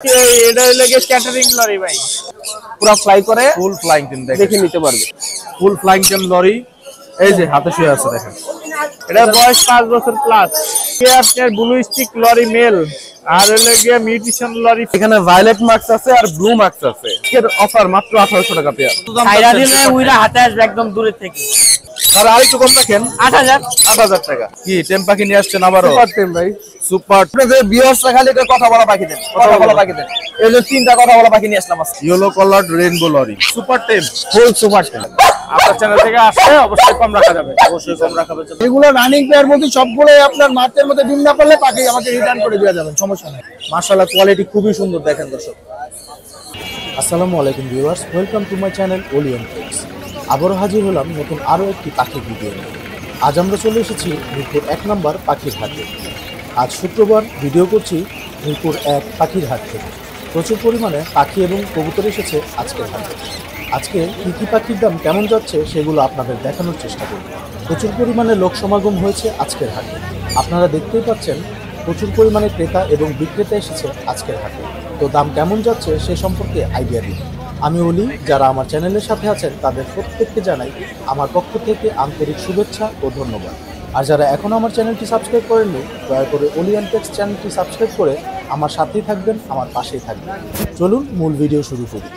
এটা হলো গিয়ে ক্যাটারিং লরি ভাই, পুরো ফ্লাই করে ফুল ফ্লাইং টিম দেখে নিতে পারবে। ফুল ফ্লাইং টিম লরি, এই যে হাতে শুয়ে আছে দেখেন। এটা বয়স 5 বছর প্লাস। আপনার ব্লু স্টিক লরি মেল আর হলো গিয়ে মিউটেশন লরি। এখানে ভায়োলেট মার্কস আছে আর ব্লু মার্কস আছে। এর অফার মাত্র 1800 টাকা পেয়ার। সাইরা দিলে উইরা হাতে আসবে একদম দূরে থেকে। আর আরেকটু কম রাখেন, 8000 টাকা। কি টেম পাখি নিয়ে আসছেন আবারও? সুপার টেম ভাই, সুপার। আপনাদের ভিউয়ার্সরা খালি এটা কথা বলা পাখি দেন, কথা বলা পাখি দেন। এই যে তিনটা কথা বলা পাখি নিয়ে আসলাম আজকে। Yellow colour rainbow lory, super tame, full super টেম। আপনার চ্যানেল থেকে আসলে অবশ্যই কম রাখা যাবে, অবশ্যই কম রাখা যাবে। এগুলো রানিং পেয়ার মধ্যে সবগুলোই আপনার মার্চের মধ্যে ডিম না করলে পাখি আমাকে রিটার্ন করে দেওয়া যাবে, সমস্যা নেই। মাশাআল্লাহ কোয়ালিটি খুবই সুন্দর দেখেন দর্শক। আসসালামু আলাইকুম viewers, welcome to my channel Olian tricks. আবারও হাজির হলাম নতুন আরও একটি পাখির ভিডিও নিয়ে। আজ আমরা চলে এসেছি মিরপুর 1 নম্বর পাখির হাটে। আজ শুক্রবার ভিডিও করছি মিরপুর 1 পাখির হাট থেকে। প্রচুর পরিমাণে পাখি এবং কবুতর এসেছে আজকের হাটে। আজকে কী কী পাখির দাম কেমন যাচ্ছে সেগুলো আপনাদের দেখানোর চেষ্টা করব। প্রচুর পরিমাণে লোক সমাগম হয়েছে আজকের হাটে। আপনারা দেখতেই পাচ্ছেন প্রচুর পরিমাণে ক্রেতা এবং বিক্রেতা এসেছে আজকের হাটে। তো দাম কেমন যাচ্ছে সে সম্পর্কে আইডিয়া দিন। আমি অলি, যারা আমার চ্যানেলের সাথে আছেন তাদের প্রত্যেককে জানাই আমার পক্ষ থেকে আন্তরিক শুভেচ্ছা ও ধন্যবাদ। আর যারা এখনও আমার চ্যানেলটি সাবস্ক্রাইব করেননি, দয়া করে ওলিয়ান টেক্স চ্যানেলটি সাবস্ক্রাইব করে আমার সাথেই থাকবেন, আমার পাশেই থাকবেন। চলুন মূল ভিডিও শুরু করি।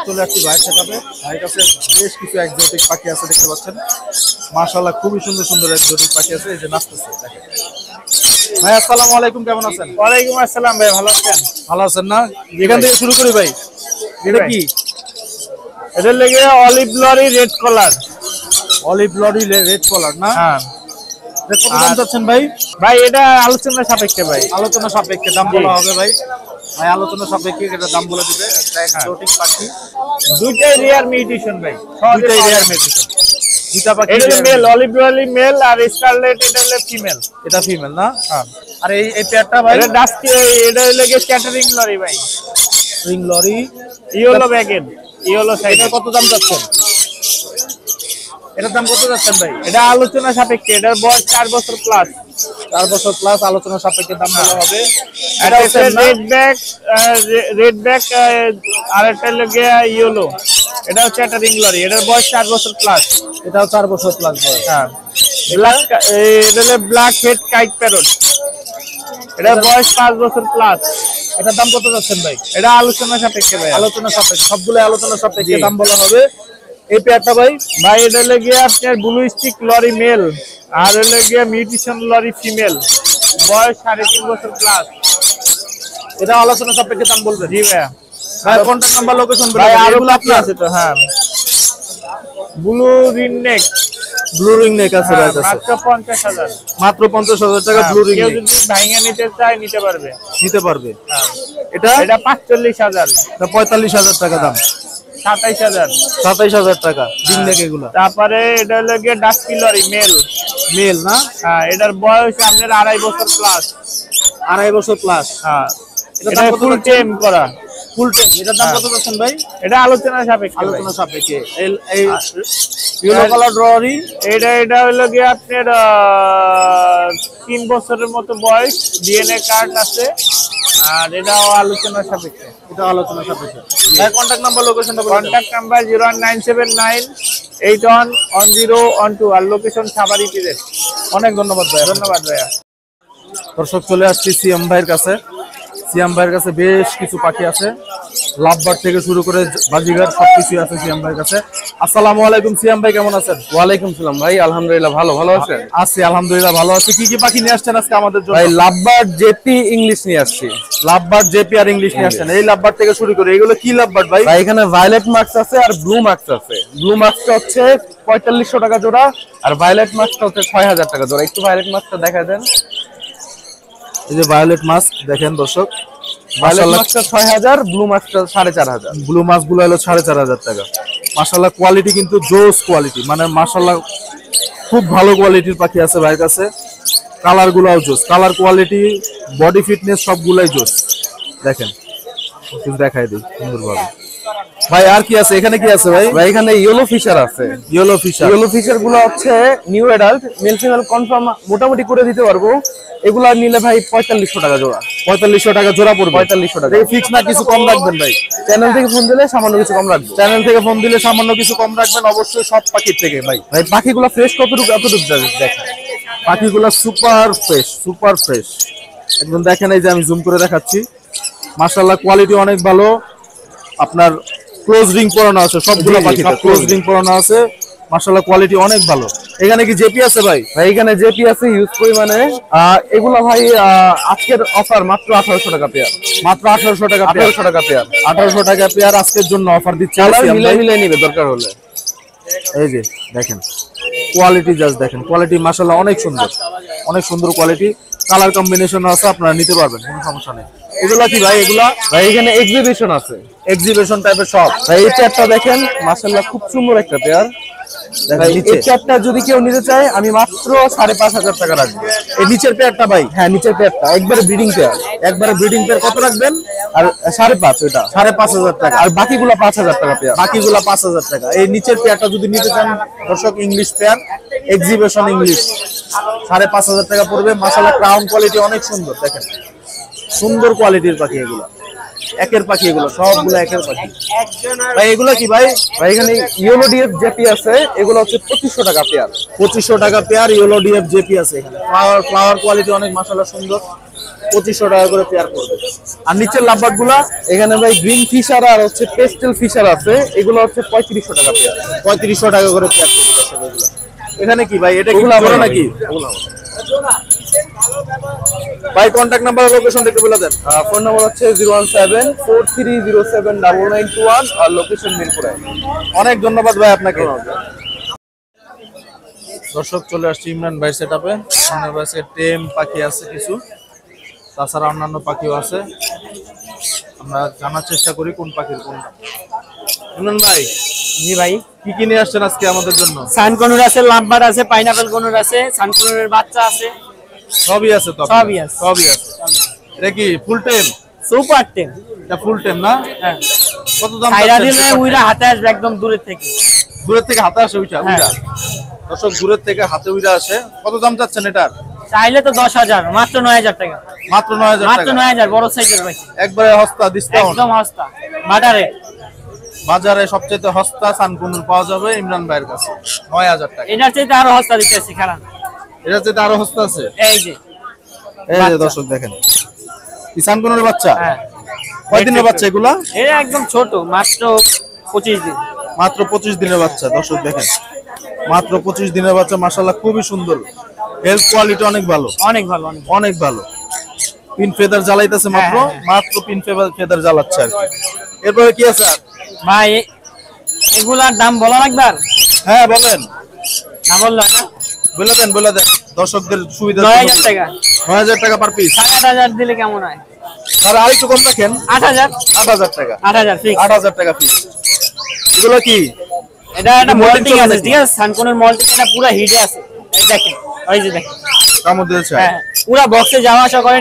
চলে আসছি ভাইয়ের সাথে। ভাইয়ের কাছে বেশ কিছু এক্সোটিক পাখি আছে, দেখতে পাচ্ছেন। মাশাআল্লাহ খুবই সুন্দর সুন্দর এক্সোটিক পাখি আছে, এই যে নাচতেছে দেখেন। ভাই আসসালামু আলাইকুম, কেমন আছেন? ওয়ালাইকুম আসসালাম ভাই, ভালো আছেন? ভালো আছেন না? এখান থেকে শুরু করি ভাই। এটা কি? এটা লেগে অলিভ লরি রেড কলার। অলিভ লরি রেড কলার না? হ্যাঁ। কত দাম চাচ্ছেন ভাই? ভাই এটা আলোচনা সাপেক্ষে ভাই, আলোচনা সাপেক্ষে দাম বলা হবে ভাই। ভাই আলোচনা সাপেক্ষে এটা দাম বলে দিবে। একটা এক্সোটিক পাখি, দুইটাই রিয়ার মিউটেশন ভাই, দুইটাই রিয়ার মিউটেশন। দুইটা পাখি, এটা মেল, অলিভ লরি মেল আর স্কারলেট এটা হলো ফিমেল। এটা ফিমেল না? হ্যাঁ। আর এই পেয়ারটা ভাই? এটা ডাস্কি, এটা লেগে ক্যাটারিং লরি ভাই, ring lory, yellow backed, yellow side. এটা কত দাম চাচ্ছেন? এটার দাম কত যাচ্ছেন ভাই? এটা আলোচনা সাপেক্ষে, এটার বয়স 4 বছর প্লাস। 4 বছর প্লাস, আলোচনা সাপেক্ষে দাম বলা হবে। এটা হচ্ছে রেড ব্যাক আর একটা লেগে ইয়েলো। এটা হচ্ছে একটা রিং লরি, এটার বয়স 4 বছর প্লাস। এটাও 4 বছর প্লাস বয়স। হ্যাঁ। ব্ল্যাক, এটা হলো ব্ল্যাক হেড কাইট প্যারট, এটার বয়স 5 বছর প্লাস। এটার দাম কত যাচ্ছেন ভাই? এটা আলোচনা সাপেক্ষে ভাই, আলোচনা সাপেক্ষে, সবগুলো আলোচনা সাপেক্ষে দাম বলা হবে। এই পেয়ারটা ভাই? ভাই এটা লেগে আপনার ব্লু স্টিক লরি মেল আর হলো গিয়ে মিউটেশন লরি ফিমেল, বয়স 3.5 বছর প্লাস। এটা আলোচনা সাপেক্ষে দাম বলবেন? জি ভাই। ভাই কন্টাক্ট নাম্বার, লোকেশন ভাই আরো আপনি আছে তো? হ্যাঁ, blue ring neck, blue ring neck আছে ভাই কাছে, মাত্র 50,000। মাত্র 50,000 টাকা ব্লু রিং কেউ নেক। যদি ভাঙা নিতে চায় নিতে পারবে, নিতে পারবে। হ্যাঁ। এটা 45,000। এটা 45,000 টাকা দাম। 27,000। 27,000 টাকা রিং নেক এগুলা। তারপরে এটা হলো গিয়ে ডাস্কি লরি মেল, মেল না? হ্যাঁ, এটার বয়স আপনার 2.5 বছর প্লাস। 2.5 বছর প্লাস। হ্যাঁ, এটা এটা ফুল টেম করা, ফুল টেম। এটার দাম কত যাচ্ছেন ভাই? এটা আলোচনা সাপেক্ষে, আলোচনা সাপেক্ষে। এই ইয়েলো কালার ড্ররি, এটা হলো গিয়ে আপনার 3 বছরের মতো বয়স, ডিএনএ কার্ড আছে, আর এটাও আলোচনা সাপেক্ষে। এটা আলোচনা সাপেক্ষে। ভাই কন্টাক্ট নাম্বার, লোকেশনটা বলুন। কন্টাক্ট নাম্বার 01979811012 আর লোকেশন সাভারি পিজেড। অনেক ধন্যবাদ ভাই। ধন্যবাদ ভাইয়া। দর্শক চলে আসছি সিএম ভাইয়ের কাছে। সিএম ভাইয়ের কাছে বেশ কিছু পাখি আছে, লাভবার্ড থেকে শুরু করে বাজিগার সবকিছু আছে সিএম ভাইয়ের কাছে। আসসালামু আলাইকুম সিএম ভাই, কেমন আছেন? ওয়ালাইকুম সালাম ভাই, আলহামদুলিল্লাহ ভালো আছেন? আছি আলহামদুলিল্লাহ ভালো আছি। কি কি পাখি নিয়ে আসছেন আজকে আমাদের জন্য? ভাই লাভবার্ড জেপি ইংলিশ নিয়ে আসছি। লাভবার্ড জেপি আর ইংলিশ নিয়ে আসছেন। এই লাভবার্ড থেকে শুরু করে, এগুলো কি লাভবার্ড ভাই? ভাই এখানে ভায়োলেট মার্কস আছে আর ব্লু মার্কস আছে। ব্লু মার্কসটা হচ্ছে 4500 টাকা জোড়া আর ভায়োলেট মার্কসটা হচ্ছে 6000 টাকা জোড়া। একটু ভায়োলেট মার্কসটা দেখায় দেন। এই যে ভায়োলেট মাস্ক দেখেন দর্শক, ভায়োলেট মার্কসটা 6000, ব্লু মার্কসটা 4500। ব্লু মাস্ক গুলো হলো 4500 টাকা। মাশাআল্লাহ কোয়ালিটি কিন্তু জোস কোয়ালিটি, মানে মাশাআল্লাহ খুব ভালো কোয়ালিটির পাখি আছে ভাইয়ের কাছে। কালার গুলাও জোস, কালার কোয়ালিটি, বডি ফিটনেস সবগুলাই জোস। দেখেন একটু দেখাই দিই সুন্দরভাবে। ভাই আর কি আছে এখানে, কি আছে ভাই? ভাই এখানে ইয়েলো ফিশার আছে। Yellow Fischer. ইয়েলো ফিশার গুলো হচ্ছে new adult, male female confirm মোটামুটি করে দিতে পারবো। এগুলা নিলে ভাই 4500 টাকা জোড়া। 4500 টাকা জোড়া পড়বে। 4500 টাকা। এই ফিক্স না, কিছু কম রাখবেন ভাই? চ্যানেল থেকে ফোন দিলে সামান্য কিছু কম রাখবো। চ্যানেল থেকে ফোন দিলে সামান্য কিছু কম রাখবেন অবশ্যই, সব পাখির থেকে ভাই। ভাই পাখিগুলো ফ্রেশ কতটুকু এতটুকু দেখেন। পাখিগুলো সুপার ফ্রেশ, সুপার ফ্রেশ একদম। দেখেন এই যে আমি জুম করে দেখাচ্ছি, মাশাআল্লাহ কোয়ালিটি অনেক ভালো। আপনার ক্লোজ রিং পরানো আছে সবগুলো পাখিতে, ক্লোজ রিং পরানো আছে, মাশাআল্লাহ কোয়ালিটি অনেক ভালো। এখানে কি জেপি আছে ভাই? ভাই এখানে জেপি আছে হিউজ পরিমাণে। এগুলা ভাই আজকের অফার মাত্র 1800 টাকা পেয়ার। মাত্র 1800 টাকা পেয়ার। 1800 টাকা পেয়ার। 1800 টাকা পেয়ার আজকের জন্য অফার দিচ্ছি। মিলে মিলে নিবে দরকার হলে। এই যে দেখেন কোয়ালিটি, জাস্ট দেখেন কোয়ালিটি, মাশাআল্লাহ অনেক সুন্দর, অনেক সুন্দর কোয়ালিটি। কালার কম্বিনেশন আছে, আপনারা নিতে পারবেন, কোনো সমস্যা নেই। এগুলা কি ভাই? এগুলা ভাই এখানে এক্সিবিশন আছে, এক্সিবিশন টাইপের সব। ভাই এই চারটা দেখেন মাশাআল্লাহ খুব সুন্দর একটা পেয়ার। ভাই এই চারটা যদি কেউ নিতে চায় আমি মাত্র 5500 টাকা রাখবো। এই নিচের পেয়ারটা ভাই? হ্যাঁ নিচের পেয়ারটা একবারে ব্রিডিং পেয়ার। একবারে ব্রিডিং পেয়ার কত রাখবেন? আর 5.5 ওটা 5500 টাকা। আর বাকিগুলো 5000 টাকা পেয়ার। বাকিগুলো 5000 টাকা। এই নিচের পেয়ারটা যদি নিতে চান দর্শক, ইংলিশ পেয়ার, এক্সিবিশন ইংলিশ, 5500 টাকা পড়বে। মাশাআল্লাহ ক্রাউন কোয়ালিটি অনেক সুন্দর, দেখেন সুন্দর কোয়ালিটির পাখি এগুলো, একের পাখি এগুলো, সবগুলো একের পাখি। ভাই এগুলো কি ভাই? ভাই এখানে ইয়েলো ডিএফ জেপি আছে, এগুলো হচ্ছে 2500 টাকা পেয়ার। 2500 টাকা পেয়ার ইয়েলো ডিএফ জেপি আছে এখানে। ফ্লাওয়ার কোয়ালিটি অনেক মাশাআল্লাহ সুন্দর, 2500 টাকা করে পেয়ার পড়বে। আর নিচের লাভবার্ড গুলা? এখানে ভাই গ্রিন ফিশার আর হচ্ছে পেস্টেল ফিশার আছে, এগুলো হচ্ছে 3500 টাকা পেয়ার। 3500 টাকা করে পেয়ার পড়বে। এখানে কি ভাই? এটা কি জোড়া নাকি ভাই? কন্টাক্ট নাম্বার, লোকেশন দেখে বলে দেন। ফোন নাম্বার হচ্ছে 01743079921 আর লোকেশন মিরপুরে। অনেক ধন্যবাদ ভাই আপনাকে। দর্শক চলে আসছি ইমরান ভাই সেটআপে। ইমরান ভাই টেম পাখি আছে কিছু, তাছাড়া অন্যান্য পাখিও আছে। আমরা জানার চেষ্টা করি কোন পাখির কোনটা। ইমরান ভাই, জি ভাই, কি কি নিয়ে আসছেন আজকে আমাদের জন্য? সানকনুর আছে, লাম্বার আছে, পাইনাপেল কনুর আছে, সানকনুরের বাচ্চা আছে, সবই আছে তো? সবই আছে, সবই আছে। এটা কি ফুল টেম? সুপার টেম। এটা ফুল টেম না? হ্যাঁ। কত দাম? ছাইরা দিলে উইরা হাতে আসবে একদম দূরের থেকে। দূরের থেকে হাতে আসে উইটা? উইটা দর্শক দূরের থেকে হাতে উইরা আসে। কত দাম চাচ্ছেন এটার? চাইলে তো 10000, মাত্র 9000 টাকা। মাত্র 9000 মাত্র টাকা? 9000, বড় সাইজের ভাই, একবারে হস্তা ডিসকাউন্ট, একদম সস্তা। বাটারে বাজারে সবচেয়ে হস্তা সানকুনুর পাওয়া যাবে ইমরান ভাইয়ের কাছে 9000 টাকা। এটার চাইতে আরো সস্তা দিতেছি, খারাপ। এটা যেটা আরো হস্তা আছে। এই যে এই যে দর্শক দেখেন, কি সানকুনুর বাচ্চা? হ্যাঁ। কয়দিনের বাচ্চা এগুলা? এটা একদম ছোট, মাত্র 25 দিন। মাত্র 25 দিনের বাচ্চা। দর্শক দেখেন মাত্র 25 দিনের বাচ্চা, মাশাআল্লাহ খুবই সুন্দর, হেলথ কোয়ালিটি অনেক ভালো, অনেক ভালো, অনেক অনেক ভালো। পিন ফেদার জ্বালাইতেছে মাত্র, হ্যাঁ, হ্যাঁ। মাত্র পিন ফেদার জ্বালাচ্ছে আর কি। এরপরে কি আছে আর ভাই? এগুলার দাম বলা লাগবে? আর হ্যাঁ বলেন, না বললাম না, বলে দেন দর্শকদের সুবিধা। 9000 টাকা। 9000 টাকা পার পিস। 8000 দিলে কেমন হয়? তাহলে আরেকটু কম রাখেন, 8000। 8000 টাকা। 8000 ফিক্স। 8000 টাকা পিস। এগুলো কি? এটা একটা molting মল্টিং চলে আছে, নাকি? ঠিক আছে? সানকনের মল্টিং, এটা পুরো হিটে আছে। এই দেখেন, ওই যে দেখেন, তার মধ্যে আছে হ্যাঁ, পুরো বক্সে যাওয়া আসা করে।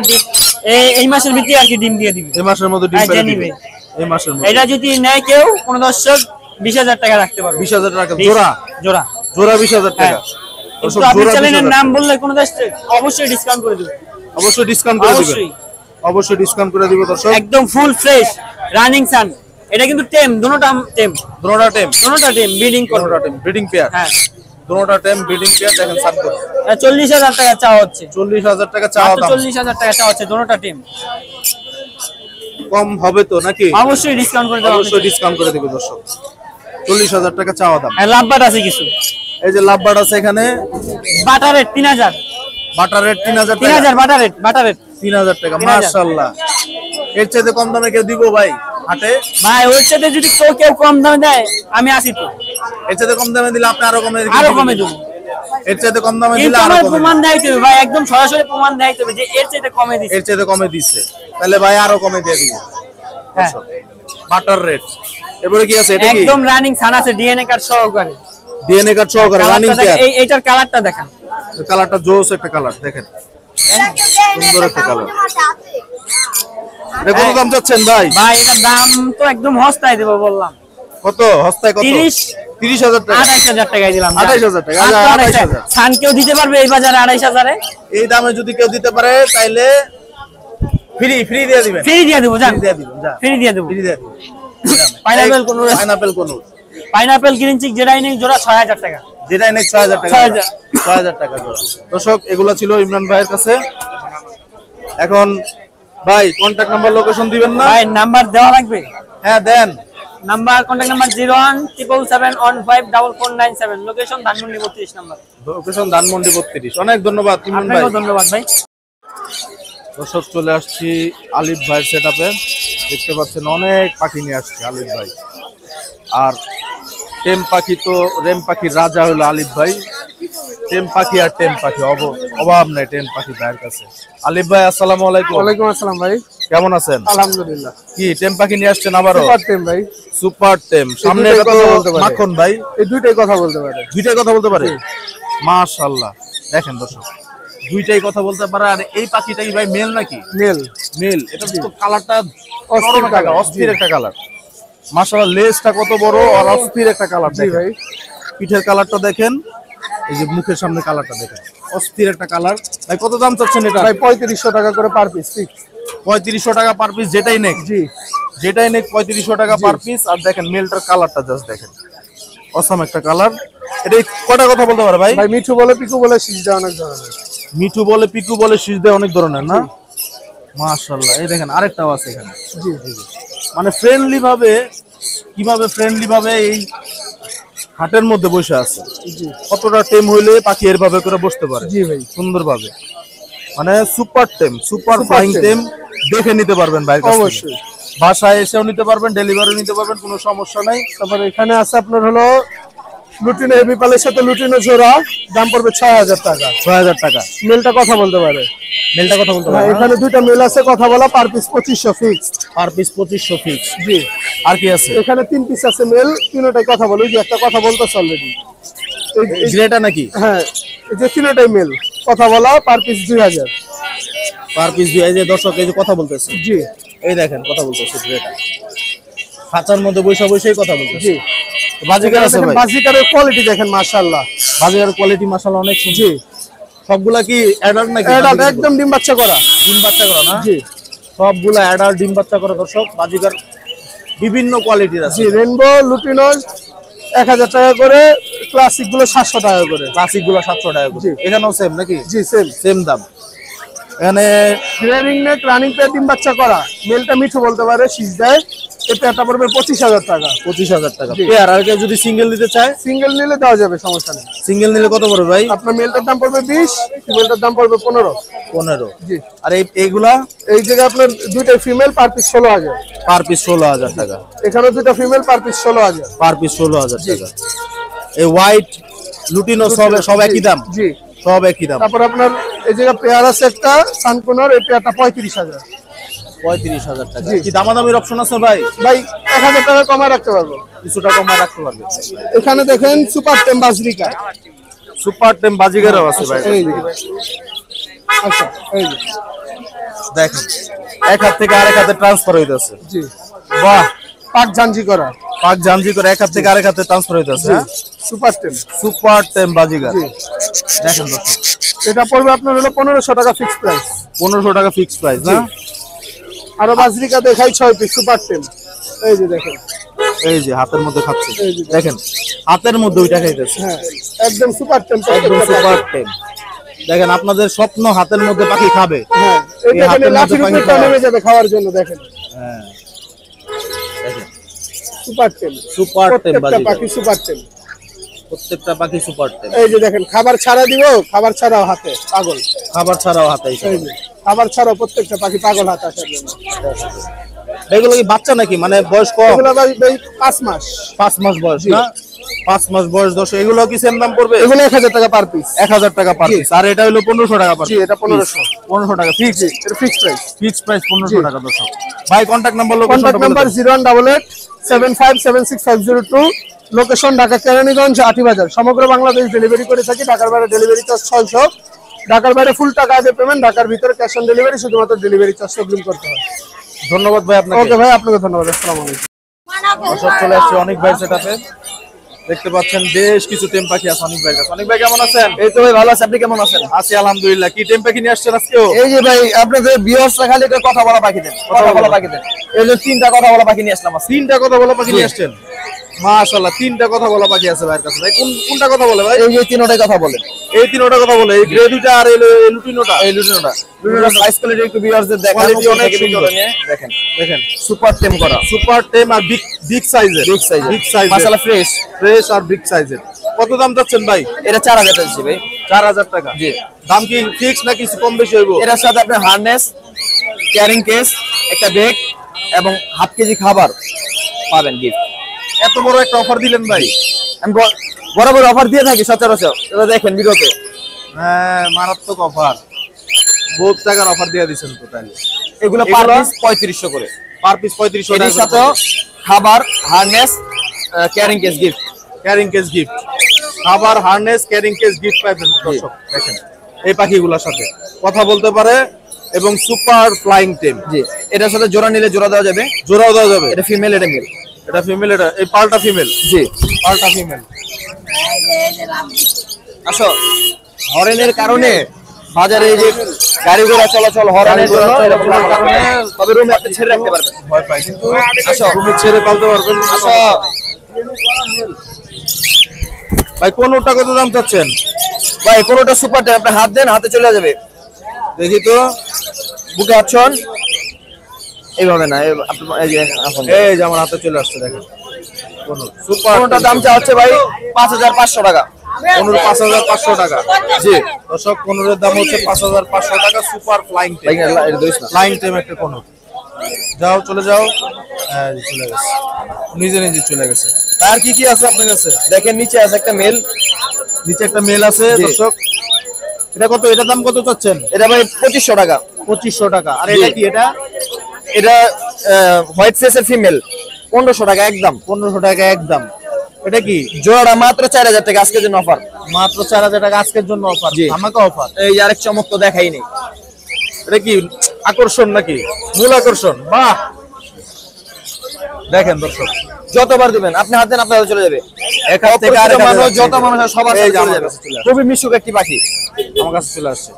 এই মাসের ভিতরে আর কি ডিম দিয়ে দিবে। এই মাসের মধ্যে ডিম হ্যাঁ, পেড়ে নিবে। দিবে। এই মাসের মধ্যে। এটা যদি নেয় কেউ, কোন দর্শক 20000 টাকা রাখতে পারবে। 20000 টাকা 20 জোড়া? জোড়া জোড়া 20000 টাকা। হ্যাঁ। কিন্তু আপনি চ্যানেলের নাম বললে কোন দর্শক অবশ্যই ডিসকাউন্ট করে দেবে। অবশ্যই ডিসকাউন্ট করে দিবেন। অবশ্যই, অবশ্যই ডিসকাউন্ট করে দিব দর্শক। একদম ফুল ফ্রেশ রানিং সান। এটা কিন্তু টেম, দুটোটা টেম, দুটোটা টেম, দুটোটা টেম ব্রিডিং করবে। দুটোটা টেম ব্রিডিং পেয়ার। হ্যাঁ, দুটোটা টেম ব্রিডিং পেয়ার। দেখেন সানকুন 40000 টাকা চাওয়া হচ্ছে। 40000 টাকা চাওয়া দাম। 40000 টাকা চাওয়া হচ্ছে, দুটোটা টেম। কম হবে তো নাকি? অবশ্যই ডিসকাউন্ট করে দেবো। অবশ্যই ডিসকাউন্ট করে দিব দর্শক। 40000 টাকা চাওয়া দাম। হ্যাঁ, লাভবাট আছে কিছু। এই যে লাভবার্ড আছে এখানে। Butter rate 3000। বাটার রেট 3000 টাকা। 3000 বাটার রেট, বাটার রেট 3000 টাকা। 3000 মাশাআল্লাহ, এর চাইতে কম দামে কেউ দিব ভাই হাটে? ভাই ওর সাথে যদি কেউ কম দামে দেয়, আমি আসি তো। এর চাইতে কম দামে দিলে আপনি আরো কমে দিবেন। আরো কমে দেবো। এর চাইতে কম দামে দিলে কিন্তু আরো আমার কমে প্রমাণ দেখাইতে হবে ভাই, একদম সরাসরি প্রমাণ দেখাইতে হবে যে এর চাইতে কমে দিছে। এর চাইতে কমে দিছে, তাহলে ভাই আরো কমে দিয়ে দিব। হ্যাঁ, বাটার রেট। এরপরে কি আছে? এটা কি? একদম রানিং সান আছে, ডিএনএ কার্ড সহকারে। ডিএনএ কার্ড সহকারে রানিং কালারটা পেয়ার। দেখেন, এইটার কালারটা দেখান। কালারটা জোস একটা কালার, দেখেন সুন্দর একটা কালার। এটা কত দাম চাচ্ছেন ভাই? ভাই এটার দাম তো একদম হস্তায় দেবো বললাম। কত হস্তায় কত? 30,000 টাকা। 28,000 টাকায় দিলাম। 28,000 টাকা। 28,000 সান কেউ দিতে পারবে এই বাজারে 28,000 এ? এই দামে যদি কেউ দিতে পারে তাইলে ফ্রি দিয়ে দিবেন। ফ্রি দিয়ে দেব জান। ফ্রি দিয়ে দিবেন যা। ফ্রি দিয়ে দেব। ফ্রি দিয়ে দিবেন। পাইনাপেল কোন পাইনাপেল গ্রিন চিক যেটাই নেই জোড়া 6,000 টাকা। যেটাই নেই 6,000 টাকা। 6,000 টাকা জোড়া। দর্শক এগুলো ছিল ইমরান ভাইয়ের কাছে। এখন ভাই কন্টাক্ট নাম্বার লোকেশন দিবেন না? ভাই নাম্বার দেওয়া লাগবে? হ্যাঁ দেন। Number contact number 0177715497, location Dhanmondi 32 number. Location Dhanmondi 32। অনেক ধন্যবাদ ইমরান ভাই। আপনাকেও ধন্যবাদ ভাই। দর্শক চলে আসছি আলিফ ভাইয়ের সেটআপে। দেখতে পাচ্ছেন অনেক পাখি নিয়ে আসছে আলিফ ভাই। আর টেম পাখি তো রেম পাখির রাজা হলো আলিফ ভাই। টেম পাখি আর টেম পাখি অভাব নাই টেম পাখি ভাইয়ের কাছে। আলিফ ভাই আসসালামু আলাইকুম। ওয়ালাইকুম আসসালাম ভাই, কেমন আছেন? আলহামদুলিল্লাহ। কি টেম পাখি নিয়ে আসছেন আবারও? সুপার টেম ভাই, সুপার টেম। সামনে দুইটাই এটা কথা তো বলতে পারে। মাখন ভাই, এই দুইটাই কথা বলতে পারে। দুইটাই কথা বলতে পারে। মাশাআল্লাহ, দেখেন দর্শক দুইটাই কথা বলতে পারে। আর এই পাখিটা কি ভাই মেল নাকি? মেল। মেল। এটা তো কালারটা অস্থির কালার, অস্থির একটা কালার। মাশাআল্লাহ, লেজটা কত বড় আর অস্থির একটা কালার। জি ভাই। পিঠের কালারটা দেখেন, এই যে মুখের সামনে কালারটা দেখেন, অস্থির একটা কালার। ভাই কত দাম চাচ্ছেন এটা? ভাই 3500 টাকা করে পার পিস ফিক্স। 3500 টাকা পার পিস। যেটাই নেক, জি যেটাই নেক 3500 টাকা পার পিস। আর দেখেন মেলটার কালারটা জাস্ট দেখেন, অসাম একটা কালার। এটা কটা কথা বলতে পারে ভাই? ভাই মিঠু বলে পিকু বলে শীষ দেওয়া অনেক ধরনের। মিঠু বলে পিকু বলে শীষ দেয় অনেক ধরনের না? মাশাআল্লাহ, এই দেখেন আরেকটাও আছে এখানে। জি মানে ফ্রেন্ডলি ভাবে, কিভাবে ফ্রেন্ডলি ভাবে এই হাটের মধ্যে বসে আছে। জি কতটা টেম হইলে পাখি এর ভাবে করে বসতে পারে জি ভাই, সুন্দরভাবে। মানে সুপার টেম, সুপার ফ্লাইং টেম। টেম। দেখে নিতে পারবেন ভাই, অবশ্যই। বাসায় এসেও নিতে পারবেন, ডেলিভারি নিতে পারবেন, কোনো সমস্যা নাই। তারপরে এখানে আছে আপনার হলো লুটিনো হেভি পালের সাথে লুটিনো জোড়া, দাম পড়বে 6000 টাকা। 6000 টাকা। মেলটা কথা বলতে পারে। মেলটা কথা বলতে হ্যাঁ, পারবেন? এখানে দুইটা মেল আছে কথা বলা, per piece 2500 fixed. Per piece 2500 fix. জি। আর কি আছে? এখানে 3 পিস আছে মেল, তিনটাই কথা বলে। ওই যে একটা কথা বলতেছে অলরেডি। গ্রেটা নাকি? হ্যাঁ, এই যে তিনটাই মেল কথা বলা, পার পিস 2000। পার পিস দিয়ে এই যে দর্শক এই যে কথা বলতেছে, জি এই দেখেন কথা বলতেছে গ্রেটা। খাঁচার মধ্যে বৈশা বৈশাই কথা বলতেছে। জি। বাজিকার আছে ভাই? বাজিকারের কোয়ালিটি দেখেন মাশাআল্লাহ। বাজিকারের কোয়ালিটি মাশাআল্লাহ অনেক সুন্দর। জি। সবগুলা কি অ্যাডাল্ট নাকি? এটা একদম ডিম বাচ্চা করা। ডিম বাচ্চা করা না? জি সবগুলা অ্যাডাল্ট ডিম বাচ্চা করা দর্শক। বাজিকার বিভিন্ন কোয়ালিটির আছে। জি। রেনবো লুটিনো 1000 টাকা করে, ক্লাসিক গুলো 700 টাকা করে। ক্লাসিক গুলো 700 টাকা করে। জি। এখানেও সেম নাকি? জি সেম সেম দাম। এখানে গ্রেভিং নেক রানিং পেয়ার ডিম বাচ্চা করা, মেলটা মিঠু বলতে পারে, শীষ দেয়। এই পেয়ারটা পড়বে 25000 টাকা। 25000 টাকা জি। পেয়ার। আর কেউ যদি সিঙ্গেল নিতে চায়? সিঙ্গেল নিলে দেওয়া যাবে, সমস্যা নেই। সিঙ্গেল নিলে কত পড়বে ভাই? আপনার মেলটার দাম পড়বে 20, ফিমেলটার দাম পড়বে 15। 15। জি। আর এইগুলা এই জায়গায় আপনার দুইটা female, per piece 16000। Per piece 16000 টাকা। এখানে দুইটা female, per piece 16000। Per piece 16000 টাকা। এই হোয়াইট লুটিনো সব একই দাম? জি। সব একই দাম। তারপর আপনার এই জায়গায় পেয়ার আছে একটা সানকোনর, এই পেয়ারটা 35000। 35000 টাকা। জি। কি দামাদামির অপশন আছে ভাই? ভাই 1000 টাকা কমায় রাখতে পারবো। কিছুটা কমা রাখতে পারবে। এখানে দেখেন সুপার টেম বাজরিকা। সুপার টেম বাজিগারও আছে ভাই। এই যে আচ্ছা, এই যে দেখেন এক হাত থেকে আরেক হাতে ট্রান্সফার হইতেছে। জি। বাহ, পাক জাঞ্জি করা। পাক জানজি করে এক হাত থেকে আরেক হাতে ট্রান্সফার হইতেছে। হ্যাঁ, সুপার টেম। সুপার টেম বাজিগার। জি। দেখেন দর্শক, এটা পড়বে আপনার হলো 1500 টাকা ফিক্স প্রাইস। 1500 টাকা ফিক্স প্রাইস না? আরো বাজরিকা দেখাই 6 পিস সুপার টেম। এই যে দেখেন, এই যে হাতের মধ্যে খাচ্ছে, এই যে দেখেন হাতের মধ্যে ওইটা খাইতেছে। হ্যাঁ একদম সুপার টেম। একদম সুপার টেম। দেখেন আপনাদের স্বপ্ন হাতের মধ্যে পাখি খাবে। হ্যাঁ, এই এই দেখেন হাতের লাঠির মধ্যে উপরে পাখি নেমে যাবে খাওয়ার জন্য। দেখেন হ্যাঁ, দেখেন সুপার টেম। সুপার টেম প্রত্যেকটা বাজিগার। পাখি সুপার টেম। প্রত্যেকটা পাখি সুপার টেম। এই যে দেখেন খাবার ছাড়া দিব, খাবার ছাড়াও হাতে পাগল। খাবার ছাড়াও হাতে। এই যে খাবার ছাড়াও প্রত্যেকটা পাখি পাগল হাতে আসার জন্য। এগুলো কি বাচ্চা নাকি? মানে বয়স কম? এগুলো ভাই 5 মাস। 5 মাস বয়স না? 5 মাস বয়স। দর্শক এগুলো কি সেম দাম পড়বে? এগুলো 1000 টাকা পার পিস। 1000 টাকা পার পিস। আর এটা হলো 1500 টাকা পার জি, এটা 1500। 1500 টাকা ফিক্স। এটা ফিক্স প্রাইস। ফিক্স প্রাইস 1500 টাকা দর্শক। ভাই contact number location contact number 0188757652, location Dhaka Keraniganj Atibazar. সমগ্র বাংলাদেশ ডেলিভারি করে থাকি। ঢাকার বাইরে ডেলিভারি চার্জ 600। ঢাকার বাইরে ফুল টাকা আগে পেমেন্ট, ঢাকার ভিতরে ক্যাশ অন ডেলিভারি, শুধুমাত্র ডেলিভারি চার্জ অগ্রিম করতে হয়। ধন্যবাদ ভাই আপনাকে। ওকে ভাই, আপনাকে ধন্যবাদ। আসসালামু আলাইকুম। দর্শক চলে আসছে অনেক ভাই সেটআপে। দেখতে পাচ্ছেন বেশ কিছু টেম পাখি আছে অনেক ভাই কাছে। অনেক ভাই কেমন আছেন? এই তো ভাই ভালো আছে, আপনি কেমন আছেন? আছি আলহামদুলিল্লাহ। কি টেম পাখি নিয়ে আসছেন আজকেও? এই যে ভাই আপনাদের ভিউয়ার্সরা খালি একটা কথা বলা পাখি দেন, কথা বলা পাখি দেন। এই যে তিনটা কথা বলা পাখি নিয়ে আসলাম আজকে। তিনটা কথা বলা পাখি নিয়ে আসছেন? মাশাআল্লাহ, তিনটা কথা বলা পাখি আছে ভাইয়ের কাছে। ভাই কোনটা কথা বলে ভাই? এই যে তিনটাই কথা বলে। এই তিনটা কথা বলে, এই গ্রে দুইটা আর এই লুটিনোটা। এই লুটিনোটা সাইজ কোয়ালিটি একটু ভিউয়ারদের দেখান, কোয়ালিটি অনেক সুন্দর। দেখেন দেখেন সুপার টেম করা, সুপার টেম আর বিগ সাইজের। বিগ সাইজ, বিগ সাইজ মাশাআল্লাহ ফ্রেশ আর বিগ সাইজের। কত দাম চাচ্ছেন ভাই? এটা 4000 টাকা দিচ্ছি ভাই। 4000 টাকা। জি। দাম কি ফিক্স না কিছু কম বেশি হইব? এর সাথে আপনার হার্নেস, ক্যারিং কেস, একটা ব্যাগ এবং হাফ কেজি খাবার পাবেন গিফট। এত বড় একটা অফার দিলেন ভাই? আমি বরাবর অফার দিয়ে থাকি সচরাচর, এটা দেখেন বিরতে। হ্যাঁ, মারাত্মক অফার, বহুত টাকার অফার দিয়ে দিচ্ছেন তো। তাহলে এগুলো পার পিস 3500 করে, পার পিস 3500 এর টাকা। সাথে খাবার, harness, carrying case gift. Carrying case gift, খাবার, হার্নেস, ক্যারিং কেস গিফট পাবেন। দর্শক দেখেন এই পাখিগুলোর সাথে কথা বলতে পারে এবং সুপার ফ্লাইং টেম। জি, এটার সাথে জোড়া নিলে জোড়া দেওয়া যাবে, জোড়াও দেওয়া যাবে। এটা ফিমেল, এটা মেল। এটা ফিমেল, এটা এই পালটা ফিমেল। জি, পালটা ফিমেল। আসো হরেনের কারণে বাজারে এই যে গাড়ি ঘোড়া চলাচল হরেনের জন্য কারণে তবে রুমে আপনি ছেড়ে রাখতে পারবেন, ভয় পাই কিন্তু আসো তুমি ছেড়ে পালতে পারবেন। আসো ভাই কোনটা কত দাম চাচ্ছেন? ভাই কোনোটা সুপার টেম, আপনি হাত দেন হাতে চলে যাবে। দেখি তো, বুকে আছেন এইভাবে না, এই যে এখন এই যে আমার হাতে চলে আসছে। দেখেন সুপার কোনটা দাম চা হচ্ছে ভাই 5500 টাকা। 5500 টাকা। জি দর্শক, 15 দাম হচ্ছে 5500 টাকা। Super flying tame, flying tame একটা কোন। যাও চলে যাও। চলে গেছে, নিজে নিজে চলে গেছে। আর কি কি আছে আপনার কাছে? দেখেন নিচে আছে একটা মেল, নিচে একটা মেল আছে। জি। দর্শক এটা কত, এটা দাম কত চাচ্ছেন? এটা ভাই 2500 টাকা। 2500 টাকা। আর জি। এটা কি? এটা হোয়াইট ফেসের ফিমেল, 1500 টাকা একদম। 1500 টাকা একদম। এটা কি? জোড়া মাত্র 4000 টাকা আজকের জন্য অফার। মাত্র 4000 টাকা আজকের জন্য অফার, জি। ধামাকা অফার। এই আরেক চমক তো দেখাই নেই। এটা কি আকর্ষণ নাকি? মূল আকর্ষণ। বাহ, দেখেন দর্শক যতবার দিবেন আপনি হাত দেন আপনার হাতে চলে যাবে। এক হাত থেকে আরেক হাতে মানুষ, যাচ্ছে। যত মানুষ আছে সবার এই হাতে যে চলে আমার যাবে। কাছে চলে আসছে। খুবই মিশুক একটি পাখি আমার কাছে চলে আসছে।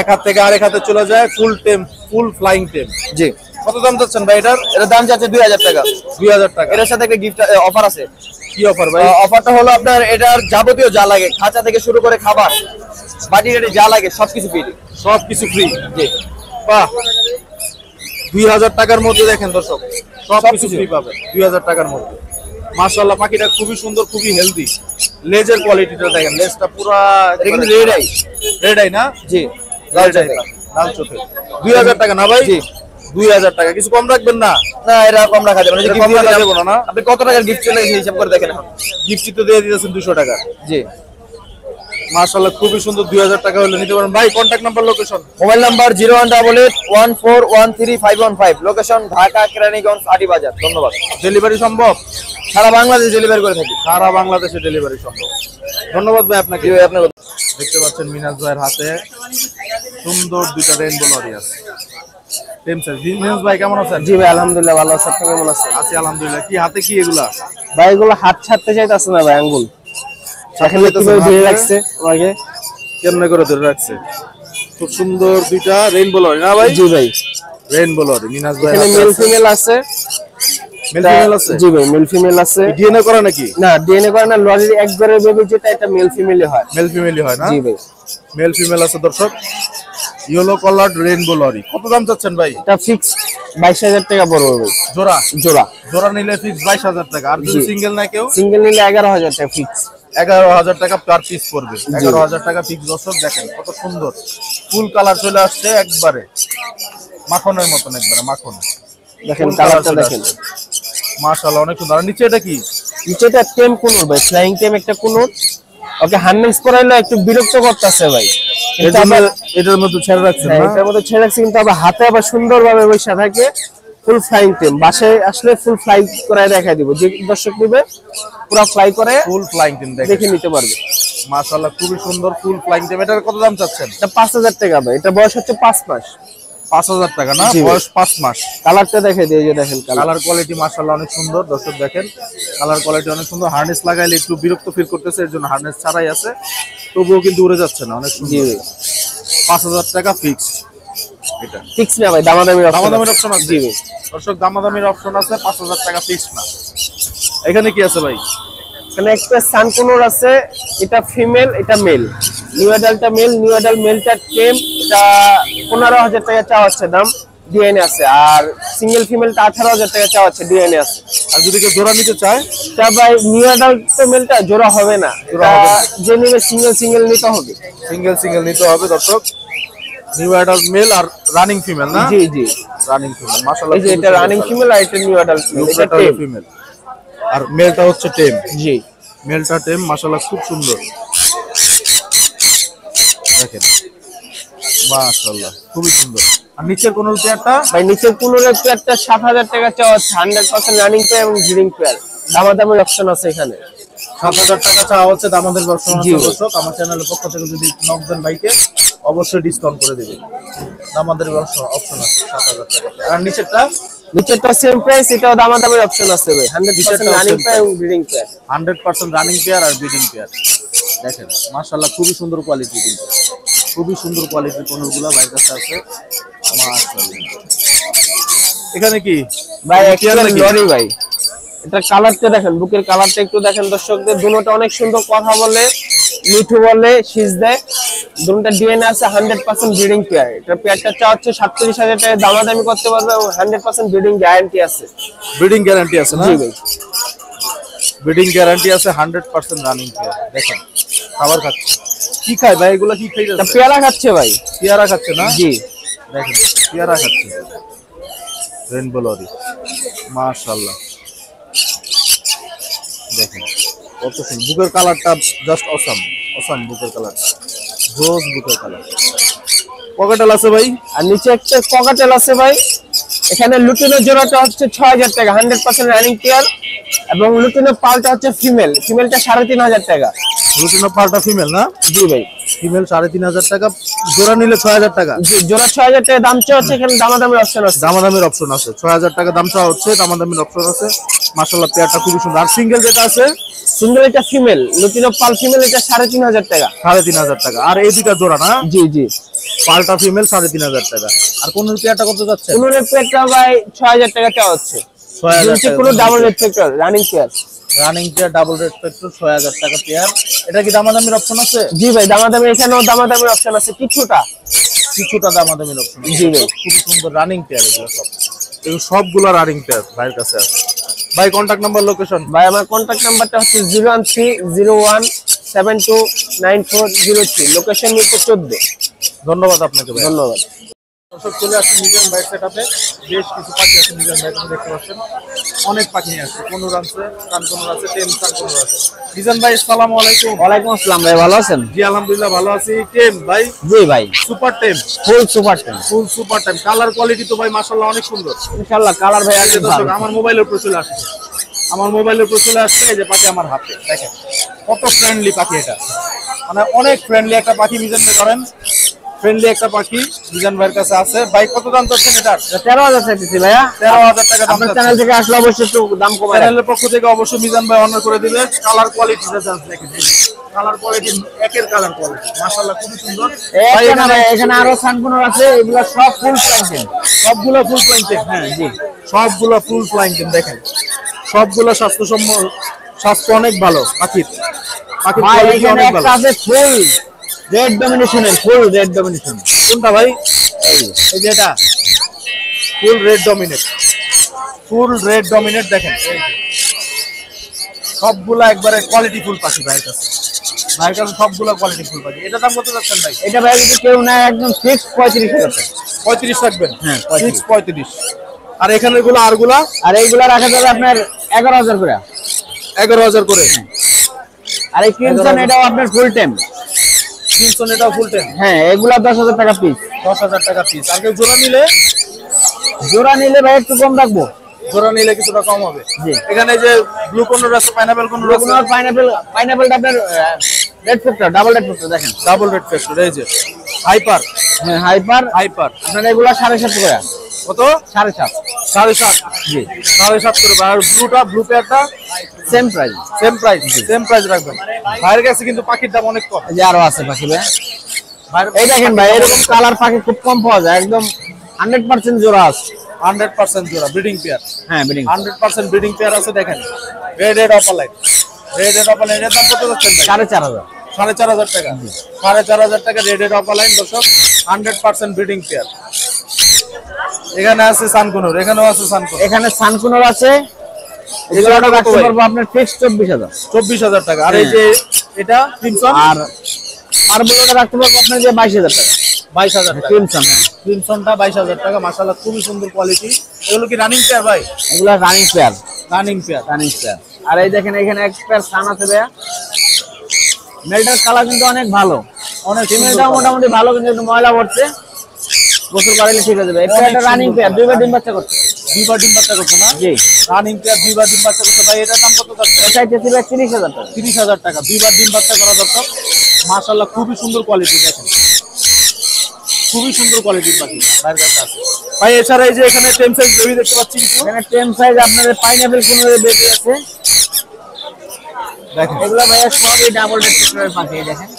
এক হাত থেকে আরেক হাতে চলে যায়, ফুল টেম, ফুল ফ্লাইং টেম। জি। কত দাম চাচ্ছেন ভাই এটার? এটার দাম যাচ্ছে 2000 টাকা। 2000 টাকা। এর সাথে একটা গিফট অফার আছে। কি অফার ভাই? অফারটা হলো আপনার এটার যাবতীয় যা লাগে, খাঁচা থেকে শুরু করে খাবার, বাটি রেডি যা লাগে সবকিছু ফ্রি। সবকিছু ফ্রি। জি। বাহ, 2000 টাকার মধ্যে দেখেন দর্শক সবকিছু ফ্রি পাবেন 2000 টাকার মধ্যে। মাশাআল্লাহ, পাখিটা খুবই সুন্দর, খুবই হেলদি। লেজের কোয়ালিটিটা দেখেন, লেজটা পুরা এটা কিন্তু রেড আই। রেড আই না? জি, লাল চোখে, লাল চোখে। 2000 টাকা না ভাই? জি। 2000 টাকা। কিছু কম রাখবেন না? না, এটা কম রাখা যাবে না। এটা যদি কম gift রাখা দিলাম, যাবে না? আপনি কত টাকার গিফট চলে গেছে হিসাব করে দেখেন এখন। গিফট তো দিয়ে দিতেছেন 200 টাকা। জি। মাশাআল্লাহ, খুবই সুন্দর। 2000 টাকা হলে নিতে পারেন ভাই। Contact number, location? Mobile number 01881413515, location Dhaka Keraniganj আটি বাজার। ধন্যবাদ। ডেলিভারি সম্ভব? সারা বাংলাদেশ ডেলিভারি করে থাকি। সারা বাংলাদেশে ডেলিভারি সম্ভব। ধন্যবাদ ভাই আপনাকে। জি ভাই, আপনার দেখতে পাচ্ছেন মিনাজ ভাইয়ের হাতে সুন্দর দুইটা রেইনবো লরি আছে। টেম সাইজ। মিনাজ ভাই কেমন আছেন? জি ভাই আলহামদুলিল্লাহ ভালো আছি, আপনি কেমন আছেন? আছি আলহামদুলিল্লাহ। কি হাতে কি এগুলা? ভাই এগুলো হাত ছাড়তে চাইতেছে না ভাই, আঙ্গুল এখানে কিভাবে ধরে রাখছে আমাকে। কেমনে করে ধরে রাখছে? খুব সুন্দর দুইটা রেইনবো লরি না ভাই? জি ভাই, রেইনবো লরি মিনাজ ভাই। এখানে মেল ফিমেল আছে। মেল ফিমেল আছে? জি ভাই, মেল ফিমেল আছে। ডিএনএ করা নাকি? না, ডিএনএ করে না, লরির একবারের বেবি যেটা এটা মেল ফিমেলই হয়। মেল ফিমেলই হয় না? জি ভাই, মেল ফিমেল আছে দর্শক। Yellow coloured rainbow lory. কত দাম চাচ্ছেন ভাই? এটা ফিক্স 22000 টাকা পড়বে ভাই জোড়া? জোড়া। জোড়া নিলে ফিক্স 22000 টাকা। আর যদি জি। সিঙ্গেল না কেউ? সিঙ্গেল নিলে 11000 টাকা ফিক্স। 11000 টাকা পার পিস পড়বে। 11000 টাকা ফিক্স। দর্শক দেখেন কত সুন্দর ফুল কালার চলে আসছে, একবারে মাখনের মতন, একবারে মাখন। দেখেন ফুল কালারটা চলে দেখেন। আসছে। মাশাআল্লাহ, অনেক সুন্দর। আর নিচে এটা কি? নিচেটা টেম কুনুর ভাই, ফ্লাইং টেম একটা কুনুর। ওকে হার্নেস পরাইলে একটু বিরক্ত করতেছে ভাই, কিন্তু এটার মধ্যে ছেড়ে রাখছেন হ্যাঁ, না? এটার মধ্যে ছেড়ে রাখছি, কিন্তু আবার হাতে আবার সুন্দরভাবে বসে থাকে। ফুল ফ্লাইং টেম, বাসায় আসলে ফুল ফ্লাই করে দেখাই দিব, যে দর্শক নিবে পুরো ফ্লাই করে ফুল ফ্লাইং টিম দেখে নিতে পারবে। মাশাআল্লাহ, খুবই সুন্দর ফুল ফ্লাইং টিম। এটার কত দাম চাচ্ছেন? এটা 5000 টাকা ভাই, এটা বয়স হচ্ছে 5 মাস। 5,000 টাকা না, জি। বয়স 5 মাস। কালারটা দেখে দিয়ে যে দেখেন কালার কালার কোয়ালিটি মাশাআল্লাহ অনেক সুন্দর, দর্শক দেখেন কালার কোয়ালিটি অনেক সুন্দর। হার্নেস লাগাইলে একটু বিরক্ত ফিল করতেছে, এর জন্য হার্নেস ছাড়াই আছে, তবুও কিন্তু উড়ে যাচ্ছে না, অনেক জি সুন্দর। 5,000 টাকা ফিক্সড। এটা ফিক্স না ভাই, দামাদামি দামাদামির অপশন আছে। জি ভাই। দর্শক দামাদামির অপশন আছে, 5,000 টাকা ফিক্সড না। এখানে কি আছে ভাই? এখানে একটা সানকুনোর আছে, এটা ফিমেল এটা মেল। নিউ অ্যাডাল্টটা মেল, নিউ অ্যাডাল্ট মেলটা টেম, এটা 15,000 টাকা চাওয়া হচ্ছে দাম, ডিএনএ আছে। আর সিঙ্গেল ফিমেলটা 18,000 টাকা চাওয়া হচ্ছে, ডিএনএ আছে। আর যদি কেউ জোড়া নিতে চায়, তা ভাই নিউ অ্যাডাল্ট তো মেলটা জোড়া হবে না, জোড়া এটা হবে না। যে নিবে সিঙ্গেল সিঙ্গেল নিতে হবে। সিঙ্গেল নিতে হবে দর্শক। নিউ অ্যাডাল্ট মেল আর রানিং ফিমেল না? জি জি, রানিং ফিমেল মাশাআল্লাহ। এই যে এটা রানিং ফিমেল আর এটা নিউ অ্যাডাল্ট মেল, এটা টেম। ফিমেল আর মেলটা হচ্ছে টেম। জি, মেলটা টেম মাশাআল্লাহ, খুব সুন্দর দেখেন মাশাআল্লাহ, খুবই সুন্দর। আর নিচের কোন পেয়ারটা ভাই নিচের পুনরের পেয়ারটা 7,000 টাকা চাওয়া হচ্ছে, 100% রানিং পেয়ার এবং ব্রিডিং পেয়ার। দামাদামির অপশন আছে এখানে। 7,000 টাকা চাওয়া হচ্ছে, দামাদের বর্ষণ জি। দর্শক। আমার চ্যানেলের পক্ষ থেকে যদি নক দেন বাইকে, অবশ্যই ডিসকাউন্ট করে দেবে। দামাদের বর্ষণ অপশন আছে 7,000 টাকা। আর নিচেরটা নিচেরটা সেম প্রাইস, এটাও দামাদামির অপশন আছে ভাই, 100% রানিং পেয়ার এবং ব্রিডিং পেয়ার। 100% রানিং পেয়ার আর ব্রিডিং পেয়ার। দেখেন মাশাআল্লাহ, খুবই সুন্দর কোয়ালিটি, কিন্তু খুবই সুন্দর কোয়ালিটির কোনগুলো বাইরের কাছে আছে মাশাআল্লাহ। এখানে কি ভাই পেয়ার একটা নাকি? লরি ভাই, এটা কালারটা দেখেন, বুকের কালারটা একটু দেখেন দর্শকদের। দুটোটা অনেক সুন্দর কথা বলে, মিঠু বলে, শীষ দেয়। দুটোটা ডিএনএ আছে, 100% ব্রিডিং পেয়ার। এটা পেয়ারটা চাওয়া হচ্ছে 37,000 টাকা, দামাদামি করতে পারবে এবং 100% ব্রিডিং গ্যারান্টি আছে। ব্রিডিং গ্যারান্টি আছে না? জি ভাই। ব্রিডিং গ্যারান্টি আছে, 100% রানিং পেয়ার। দেখেন খাবার খাচ্ছে, কি খায় ভাই এগুলো? কি এটা খাইতেছে? পেয়ারা খাচ্ছে ভাই। পেয়ারা খাচ্ছে না? জি, দেখেন পেয়ারা খাচ্ছে। রেইনবো লরি মাশাআল্লাহ, দেখেন কত সুন্দর। বুকের কালারটা জাস্ট অসাম, অসাম বুকের কালারটা, রোজ বুকের কালার। পকেটাল আছে ভাই। আর নিচে একটা ককাটেল আছে ভাই। এখানে লুটিনের জোড়াটা হচ্ছে 6,000 টাকা, 100% রানিং পেয়ার এবং লুটিনের পালটা হচ্ছে ফিমেল, ফিমেলটা 3,500 টাকা। রুটিনো পাল্টা ফিমেল না? জি ভাই। ফিমেল 3,500 টাকা, জোড়া নিলে 6,000 টাকা। জোড়া 6,000 টাকা দাম চাওয়া হচ্ছে, এখানে দামাদামির অপশন আছে। দামাদামির অপশন আছে, 6,000 টাকা দাম চাওয়া হচ্ছে, দামাদামির অপশন আছে। মাশাআল্লাহ পেয়ারটা খুবই সুন্দর। আর সিঙ্গেল যেটা আছে সিঙ্গেল এটা ফিমেল, লুটিনো পাল ফিমেল, এটা 3,500 টাকা। 3,500 টাকা। আর এই দুইটা জোড়া না? জি জি। পাল্টা ফিমেল 3,500 টাকা। আর কোন পেয়ারটা কত যাচ্ছে? কোনের পেয়ারটা ভাই 6,000 টাকা চাওয়া হচ্ছে। 6,000 টাকা। কোনো double red factor running pair. Running pair double red petrol 6,000 টাকা পেয়ার। এটা কি দামাদামির অপশন আছে? জি ভাই, দামাদামি এখানেও দামাদামির অপশন আছে কিছুটা। কিছুটা দামাদামির অপশন আছে। জি ভাই। খুব সুন্দর রানিং পেয়ার এগুলো সব। এগুলো সবগুলো রানিং পেয়ার ভাইয়ের কাছে আছে। ভাই কন্টাক্ট নাম্বার, লোকেশন? ভাই আমার কন্ট্যাক্ট নাম্বারটা হচ্ছে 01301729403, লোকেশন মিরপুর 14। ধন্যবাদ আপনাকে ভাই। ধন্যবাদ। দর্শক চলে আসছে মিজান ভাই সেটআপে। বেশ কিছু পাখি আছে মিজান ভাই, আপনি দেখতে পাচ্ছেন অনেক পাখি নিয়ে আসছে। কোনুর আছে, কানকনুর আছে, টেম কানকনুর আছে। মিজান ভাই আসসালামু আলাইকুম। ওয়ালাইকুম আসসালাম ভাই, ভালো আছেন? জি আলহামদুলিল্লাহ ভালো আছি। টেম ভাই? জি ভাই, super tame, full super ten. Full super টেম। কালার কোয়ালিটি তো ভাই মাশাআল্লাহ অনেক সুন্দর। ইনশাআল্লাহ কালার ভাই এই যে একদম দর্শক ভালো। আমার মোবাইলের উপরে চলে আসছে, আমার মোবাইলের উপরে চলে আসছে। এই যে পাখি আমার হাতে, দেখেন কত ফ্রেন্ডলি পাখি। এটা মানে অনেক ফ্রেন্ডলি একটা পাখি মিজান ভাই, ধরেন ফ্রেন্ডলি একটা পাখি মিজান ভাইয়ের কাছে আছে। ভাই কত দাম চাচ্ছেন এটার? 13,000 চাইতেছি ভাইয়া। 13,000 টাকা দাম আপনার চাচ্ছেন। চ্যানেল থেকে আসলে অবশ্যই একটু দাম কমায় রাখবেন। চ্যানেলের পক্ষ থেকে অবশ্যই মিজান ভাই অনার করে দিবে। কালার কোয়ালিটিটা জাস্ট দেখেন, কালার কোয়ালিটি একের কালার কোয়ালিটি মাশাআল্লাহ খুবই সুন্দর। ভাই এখানে আরো সানকুনোর আছে, এগুলো সব ফুল প্লান্টেড। সবগুলো ফুল ফ্লাইং টেম। হ্যাঁ জি, সবগুলো ফুল ফ্লাইং টেম। দেখেন সবগুলো স্বাস্থ্য অনেক ভালো পাখির। পাখির ভাই কোয়ালিটি এখানে অনেক একটা ভালো। আছে ফুল রেড ডমিনেশনের, ফুল রেড ডমিনেশন। কোনটা ভাই? এই যে এটা full red dominate, full red dominate. দেখেন এই যে সবগুলা একবারে কোয়ালিটি ফুল পাখি ভাইয়ের কাছে। ভাইয়ের কাছে সবগুলো কোয়ালিটি ফুল পাখি। এটা দাম কত যাচ্ছেন ভাই? এটা ভাই যদি কেউ নেয় একদম ফিক্স 35,000 টাকা। 35 রাখবেন? হ্যাঁ, 35। আর এখানের গুলো আরগুলা আর এইগুলা রাখা যাবে আপনার 11,000 করে। 11,000 করে। আর এই ক্রিমসন এটাও আপনার ফুল টাইম। কিনসন এটাও ফুল টেম। হ্যাঁ, এগুলা 10,000 টাকা পিস। 10,000 টাকা পিস। আর কেউ জোড়া নিলে? জোড়া নিলে ভাই একটু কম রাখবো। জোড়া নিলে কিছুটা কম হবে। জি। এখানে যে ব্লু কোনোর আছে, পাইনাপেল কোনোর আছে, পাইনাপেলটা আপনার red factor, double red factor দেখেন। ডাবল রেড ফেস্ট। এই যে হাইপার হ্যাঁ হাইপার হাইপার আপনার এগুলা 7.5 করে। কত? 7.5। 7.5 জি 7.5 করে ভাই। আর ব্লু পেয়ারটা সেম প্রাইস। সেম প্রাইস রাখবেন। ভাইয়ের কাছে কিন্তু পাখির দাম অনেক কম। এই যে আরো আছে পাখি ভাই। ভাইয়ের এই দেখেন ভাই এরকম কালার পাখি খুব কম পাওয়া যায়, একদম 100% জোড়া আছে। 100% জোড়া ব্রিডিং পেয়ার। হ্যাঁ ব্রিডিং 100% ব্রিডিং পেয়ার আছে। দেখেন রেড অপালাইন, এর দাম কত যাচ্ছেন ভাই? 4.5। 4,500 টাকা। 4,500 টাকা রেড অপালাইন দর্শক, 100% ব্রিডিং পেয়ার। এখানে আছে সানকুনুর, এখানেও আছে সানকুনুর। এখানে সানকুনোর আছে, এগুলো রাখতে পারবো আপনার ফিক্স 24,000। 24,000 টাকা। আর এই যে এটা ক্রিমসন, আর বলটা রাখতে পারবো আপনার যে 22,000 টাকা। 22,000 টাকা। ক্রিমসন, হ্যাঁ ক্রিমসনটা 22,000 টাকা। মাশাআল্লাহ খুবই সুন্দর কোয়ালিটি। এগুলো কি রানিং পেয়ার ভাই? এগুলা রানিং পেয়ার। Running pair. আর এই দেখেন এখানে এক পেয়ার সান আছে ভাইয়া, মেলটার কালার কিন্তু অনেক ভালো, অনেক ফিমেলটাও মোটামুটি ভালো, কিন্তু একটু ময়লা পড়ছে, গোসল করাইলে ঠিক হয়ে যাবে। এই পেয়ারটা রানিং পেয়ার, 2 বার ডিম বাচ্চা করছে। 2 বার ডিম বাচ্চা করছে না? জি রানিং পেয়ার 2 বার ডিম বাচ্চা করছে ভাই। এটার দাম কত যাচ্ছে? এটা চাইতেছি ভাই 30,000 টাকা। 30,000 টাকা। 2 বার ডিম বাচ্চা করা দর্শক। মাশাআল্লাহ খুবই সুন্দর কোয়ালিটি। দেখেন খুবই সুন্দর কোয়ালিটির পাখি ভাইয়ের কাছে আছে ভাই। এছাড়া এই যে এখানে টেম সাইজ বেবি দেখতে পাচ্ছি কিছু। এখানে টেম সাইজ আপনার পাইনাপল কোন বেবি আছে দেখেন, এগুলা ভাইয়া সবই ডাবল রেড টেক্সচারের পাখি। দেখেন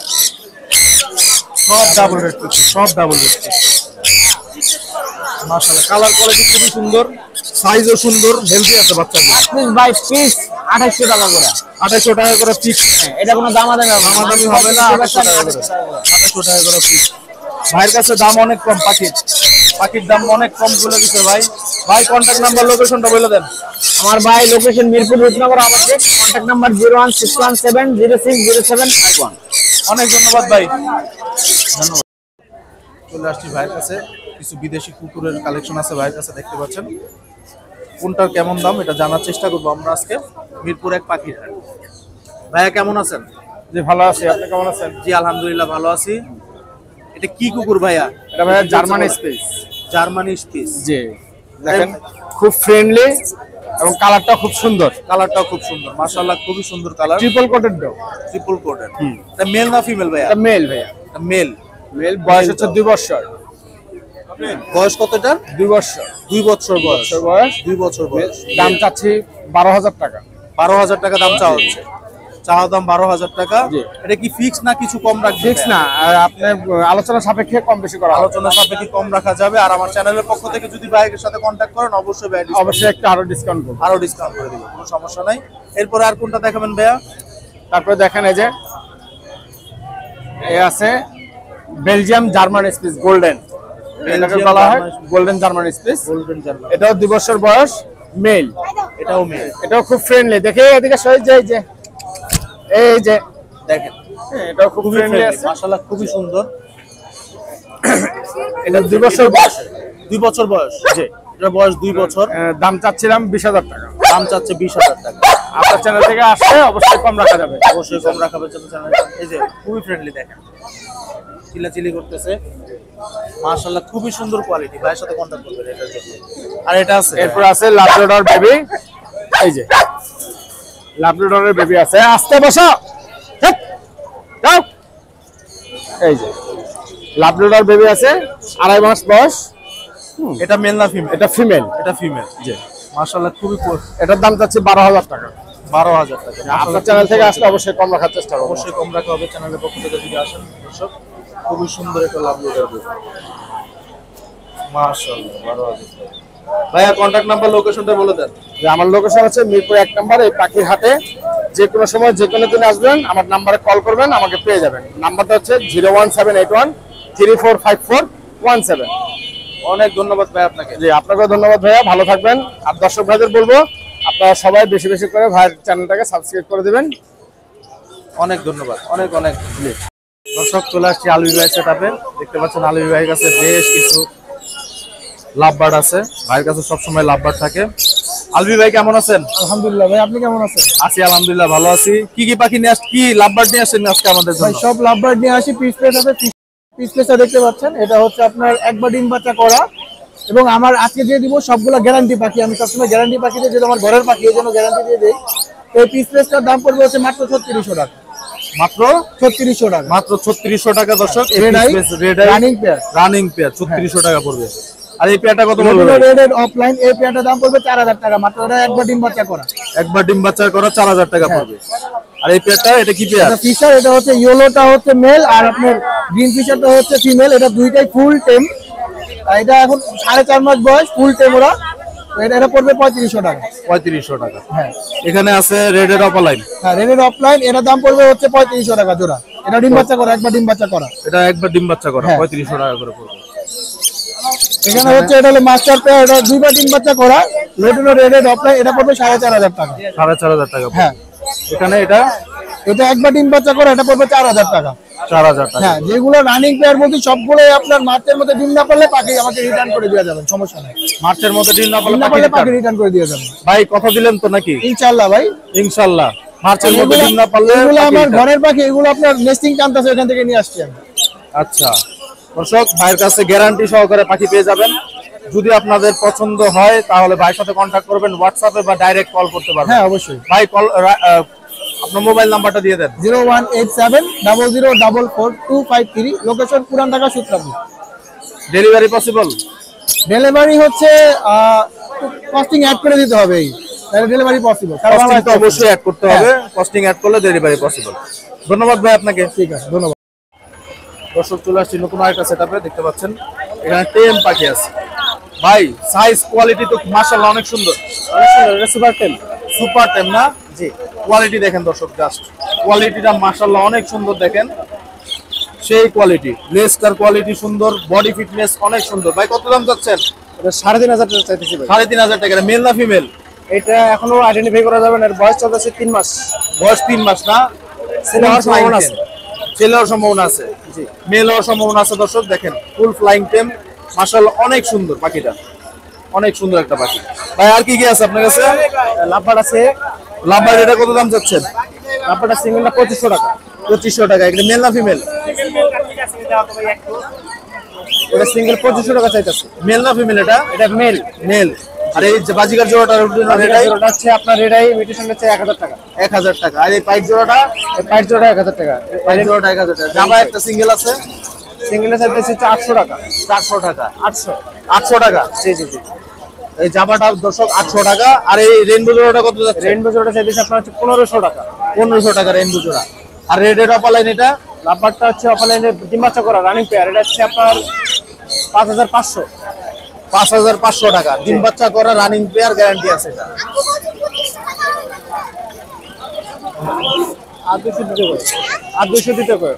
সব ডাবল রেড, সব ডাবল রেড। মাশাআল্লাহ কালার কোয়ালিটি খুবই সুন্দর, সাইজও সুন্দর, হেলদি আছে বাচ্চাগুলো। পিস বাই পিস 2800 টাকা করে। 2800 টাকা করে পিস। এটা কোনো দামাদামি হবে না, দামাদামি হবে না। 2800 টাকা করে, 2800 টাকা করে পিস। ভাইয়ের কাছে দাম অনেক কম, পাখির দাম অনেক কম বলে দিতে ভাই। ভাই কন্ট্যাক্ট নাম্বার লোকেশনটা বলে দেন। আমার ভাই লোকেশন মিরপুর রূপনগর আবাসিক, কন্ট্যাক্ট নাম্বার 01617060751। অনেক ধন্যবাদ ভাই, ধন্যবাদ। চলে আসছি ভাইয়ের কাছে, কিছু বিদেশি কুকুরের কালেকশন আছে ভাইয়ের কাছে, দেখতে পাচ্ছেন। কোনটার কেমন দাম এটা জানার চেষ্টা করবো আমরা আজকে। মিরপুর এক পাখির হাট। ভাইয়া কেমন আছেন? জি ভালো আছি, আপনি কেমন আছেন? জি আলহামদুলিল্লাহ ভালো আছি। এটা কি কুকুর ভাইয়া? এটা ভাইয়া জার্মান স্পেস। Germany spitz. জি দেখেন খুব ফ্রেন্ডলি এবং কালারটা খুব সুন্দর। কালারটাও খুব সুন্দর মাশাআল্লাহ, খুবই সুন্দর colour. Triple coated dog. Triple coated. এটা মেল না ফিমেল ভাইয়া? এটা মেল ভাইয়া। এটা মেল। মেল, বয়স হচ্ছে 2 বছর। বয়স কতটা? 2 বছর। 2 বছর বয়স। 2 বছর বয়স। দাম চাচ্ছি 12,000 টাকা। 12,000 টাকা দাম চাওয়া হচ্ছে। চাওয়া দাম 12,000 টাকা। এটা কি ফিক্স না কিছু কম রাখবেন? ফিক্স না, আর আপনার আলোচনা সাপেক্ষে কম বেশি করা হবে। আলোচনা সাপেক্ষে কম রাখা যাবে। আর আমার চ্যানেলের পক্ষ থেকে যদি ভাইয়ের সাথে কন্ট্যাক্ট করেন অবশ্যই ভাই অবশ্যই একটা আরো ডিসকাউন্ট করব। আরো ডিসকাউন্ট করে দিব, কোনো সমস্যা নাই। এরপরে আর কোনটা দেখাবেন ভাইয়া? তারপরে দেখেন এই যে এই আছে বেলজিয়াম জার্মান স্পিস গোল্ডেন, এটাকে বলা হয় golden German spitz. Golden German. এটাও 2 বছর বয়স, মেল। এটাও মেল। এটাও খুব ফ্রেন্ডলি। দেখে এদিকে সরে যায়, যে এই যে দেখেন এটাও খুব ফ্রেন্ডলি আছে। মাশাআল্লাহ খুবই সুন্দর। এটা 2 বছর বয়স। 2 বছর বয়স। জি এটার বয়স 2 বছর। দাম চাচ্ছিলাম 20,000 টাকা। দাম চাচ্ছে 20,000 টাকা। আপনার চ্যানেল থেকে আসলে অবশ্যই কম রাখা যাবে। অবশ্যই কম রাখা যাবে চ্যানেল। এই যে খুবই ফ্রেন্ডলি, দেখেন চিলাচিলি করতেছে। মাশাআল্লাহ খুবই সুন্দর কোয়ালিটি। ভাইয়ের সাথে কন্টাক্ট করবেন এটার জন্য। আর এটা আছে, এরপর আছে লাব্রাডর বেবি। এই যে লাব্রাডরের বেবি আছে। আস্তে বসো, হেট, যাও। এই যে লাব্রাডর বেবি আছে, 2.5 মাস বয়স। এটা মেল না ফিমেল? এটা ফিমেল। এটা ফিমেল। জি মাশাআল্লাহ খুবই এটার দাম চাচ্ছি 12,000 টাকা। 12,000 টাকা। আপনার চ্যানেল থেকে আসলে অবশ্যই কম রাখার চেষ্টা করব। অবশ্যই কম রাখা হবে চ্যানেলের পক্ষ থেকে যদি আসেন দর্শক। খুবই সুন্দর একটা লাভ লোডার বেবি। মাশাআল্লাহ 12,000 টাকা। ভাইয়া কন্টাক্ট নাম্বার লোকেশনটা বলে দেন। যে আমার লোকেশন আছে মিরপুর 1 নম্বর, এই পাখির হাটে। যে কোনো সময় যে কোনো দিন আসবেন, আমার নাম্বারে কল করবেন, আমাকে পেয়ে যাবেন। নাম্বারটা হচ্ছে 01781 345417। অনেক ধন্যবাদ ভাই আপনাকে। জি আপনাকেও ধন্যবাদ ভাইয়া, ভালো থাকবেন। আর দর্শক ভাইদের বলবো আপনারা সবাই বেশি বেশি করে ভাইয়ের চ্যানেলটাকে সাবস্ক্রাইব করে দিবেন। অনেক ধন্যবাদ, অনেক অনেক। দর্শক চলে আসছি আলবি ভাই সেটআপে। দেখতে পাচ্ছেন আলবি ভাইয়ের কাছে বেশ কিছু লাভবার্ড আছে। ভাইয়ের কাছে সবসময় লাভবার্ড থাকে। আলবি ভাই কেমন আছেন? আলহামদুলিল্লাহ ভাই, আপনি কেমন আছেন? আছি আলহামদুলিল্লাহ ভালো আছি। কি কি পাখি নিয়ে কি লাভবার্ড নিয়ে আসছেন আজকে আমাদের জন্য? সব লাভবার্ড নিয়ে আসি। পিস প্লেট হবে, পিস প্লেটটা দেখতে পাচ্ছেন, এটা হচ্ছে আপনার একবার ডিম বাচ্চা করা। এবং আমার আজকে দিয়ে দিব সবগুলো গ্যারান্টি পাখি। আমি সবসময় গ্যারান্টি পাখি দিই, যেহেতু আমার ঘরের পাখি, এই জন্য গ্যারান্টি দিয়ে দিই। তো এই পিস প্লেটটার দাম পড়বে হচ্ছে মাত্র 3600 টাকা। মাত্র 3600 টাকা। মাত্র 3600 টাকা দর্শক। রেড আই রানিং পেয়ার 3600 টাকা পড়বে। আর এই পেয়ারটা কত বলবো? রেড অফলাইন এই পেয়ারটার দাম পড়বে 4000 টাকা মাত্র। এটা একবার ডিম বাচ্চা করা, একবার ডিম বাচ্চা করা 4000 টাকা পড়বে। আর এই পেয়ারটা এটা কি পেয়ার? এটা ফিশার, এটা হচ্ছে ইয়েলোটা হচ্ছে মেল আর আপনার গ্রিন ফিশারটা হচ্ছে ফিমেল। এটা দুইটাই ফুল টেম। এটা এখন 4.5 মাস বয়স, ফুল টেম ওরা। এটা পড়বে 3500 টাকা। 3500 টাকা। হ্যাঁ এখানে আছে রেডের অফলাইন। হ্যাঁ রেডের অফলাইন, এটার দাম পড়বে হচ্ছে 3500 টাকা জোড়া। এটা ডিম বাচ্চা করা, একবার ডিম বাচ্চা করা। এটা একবার ডিম বাচ্চা করা, হ্যাঁ। 3500 টাকা করে পড়বে। এখানে হচ্ছে এটা হলো মাস্টার পেয়ার, এটা দুইবার ডিম বাচ্চা করা। রেডিনো রেডের অফলাইন, এটা পড়বে 4500 টাকা। 4500 টাকা। হ্যাঁ এখানে এটা একবার ডিম বাচ্চা করা, এটা পড়বে 4000 টাকা। 4000 টাকা। হ্যাঁ যেগুলো রানিং পেয়ার বলতে সবগুলোই আপনার মার্চের মধ্যে ডিম না পারলে পাখি আমাকে রিটার্ন করে দেওয়া যাবে, সমস্যা নাই। মার্চের মধ্যে ডিম না ডিম না পারলে পারলে পাখি রিটার্ন করে দেওয়া যাবে ভাই কথা দিলেন তো নাকি? ইনশাআল্লাহ ভাই। ইনশাআল্লাহ মার্চের মধ্যে ডিম না পারলে এগুলো পাখি আমার return। ঘরের পাখি, এগুলো আপনার নেস্টিং টানতেছে, এখান থেকে নিয়ে আসছি আমি। আচ্ছা দর্শক, ভাইয়ের কাছে গ্যারান্টি সহকারে পাখি পেয়ে যাবেন। যদি আপনাদের পছন্দ হয় তাহলে ভাইয়ের সাথে কন্ট্যাক্ট করবেন হোয়াটসঅ্যাপে বা ডাইরেক্ট কল করতে পারবেন। হ্যাঁ অবশ্যই। ভাই কল আপনার মোবাইল নাম্বারটা দিয়ে দেন। 01870044253, লোকেশন পুরান Dhaka Sutrapur. Delivery possible? Delivery হচ্ছে কস্টিং অ্যাড করে দিতে হবে, তাহলে ডেলিভারি পসিবল। কস্টিং তো অবশ্যই অ্যাড করতে হবে, কস্টিং অ্যাড করলে ডেলিভারি পসিবল। ধন্যবাদ ভাই আপনাকে। ঠিক আছে, ধন্যবাদ। দর্শক চলে আসছি নতুন আরেকটা সেটআপে। দেখতে পাচ্ছেন এখানে টেম পাখি আছে। ভাই সাইজ কোয়ালিটি তো মাশাআল্লাহ অনেক সুন্দর। এটা সুপার টেম। সুপার টেম না? জি। কোয়ালিটি দেখেন দর্শক, জাস্ট কোয়ালিটিটা মাশাআল্লাহ অনেক সুন্দর। দেখেন সেই কোয়ালিটি, লেসটার কোয়ালিটি সুন্দর, বডি ফিটনেস অনেক সুন্দর। ভাই কত দাম চাচ্ছেন? এটা 3500 টাকা চাইতেছি ভাই। 3500 টাকা। মেল না ফিমেল? এটা এখনো আইডেন্টিফাই করা যাবে না, এর বয়স চলতেছে 3 মাস। বয়স 3 মাস না? ছেলে হওয়ার সম্ভাবনা আছে। ছেলে হওয়ার সম্ভাবনা আছে, জি। মেল হওয়ার সম্ভাবনা আছে। দর্শক দেখেন ফুল ফ্লাইং টেম, মাশাআল্লাহ অনেক সুন্দর পাখিটা, অনেক সুন্দর একটা পাখি। ভাই আর কি কি আছে আপনার কাছে? লাভবার আছে। লাভবার এটা কত দাম চাচ্ছেন? লাভবারটা সিঙ্গেলটা 2500 টাকা। 2500 টাকা। এটা মেল না ফিমেল? এটা সিঙ্গেল 2500 টাকা চাইতেছে। মেল না ফিমেল এটা? এটা মেল। মেল। আর এই যে বাজিকার জোড়াটা এটাই হচ্ছে আপনার রেডাই মিউটেশন হচ্ছে 1000 টাকা। 1000 টাকা। আর এই পাইপ জোড়াটা? এই পাইট জোড়া 1000 টাকা। পাইপ জোড়াটা 1000 টাকা। জামা একটা সিঙ্গেল আছে, সিঙ্গেলে চাইতেছে 800 টাকা। 400 টাকা। 800 টাকা। জি জি জি। এই জামাটা দর্শক 800 টাকা। আর এই রেইনবো জোড়াটা কত যাচ্ছে? রেইনবো জোড়া চাইতেছে আপনার হচ্ছে 1500 টাকা। 1500 টাকা রেইনবো জোড়া। আর রেডের অপালাইন এটা? লাভবারটা হচ্ছে অফলাইনে ডিম বাচ্চা করা রানিং পেয়ার, এটা হচ্ছে আপনার 5500। 5500 টাকা। ডিম বাচ্চা করা রানিং পেয়ার, গ্যারান্টি আছে এটা। আর 200 দিতে করে। আর 200 দিতে করে।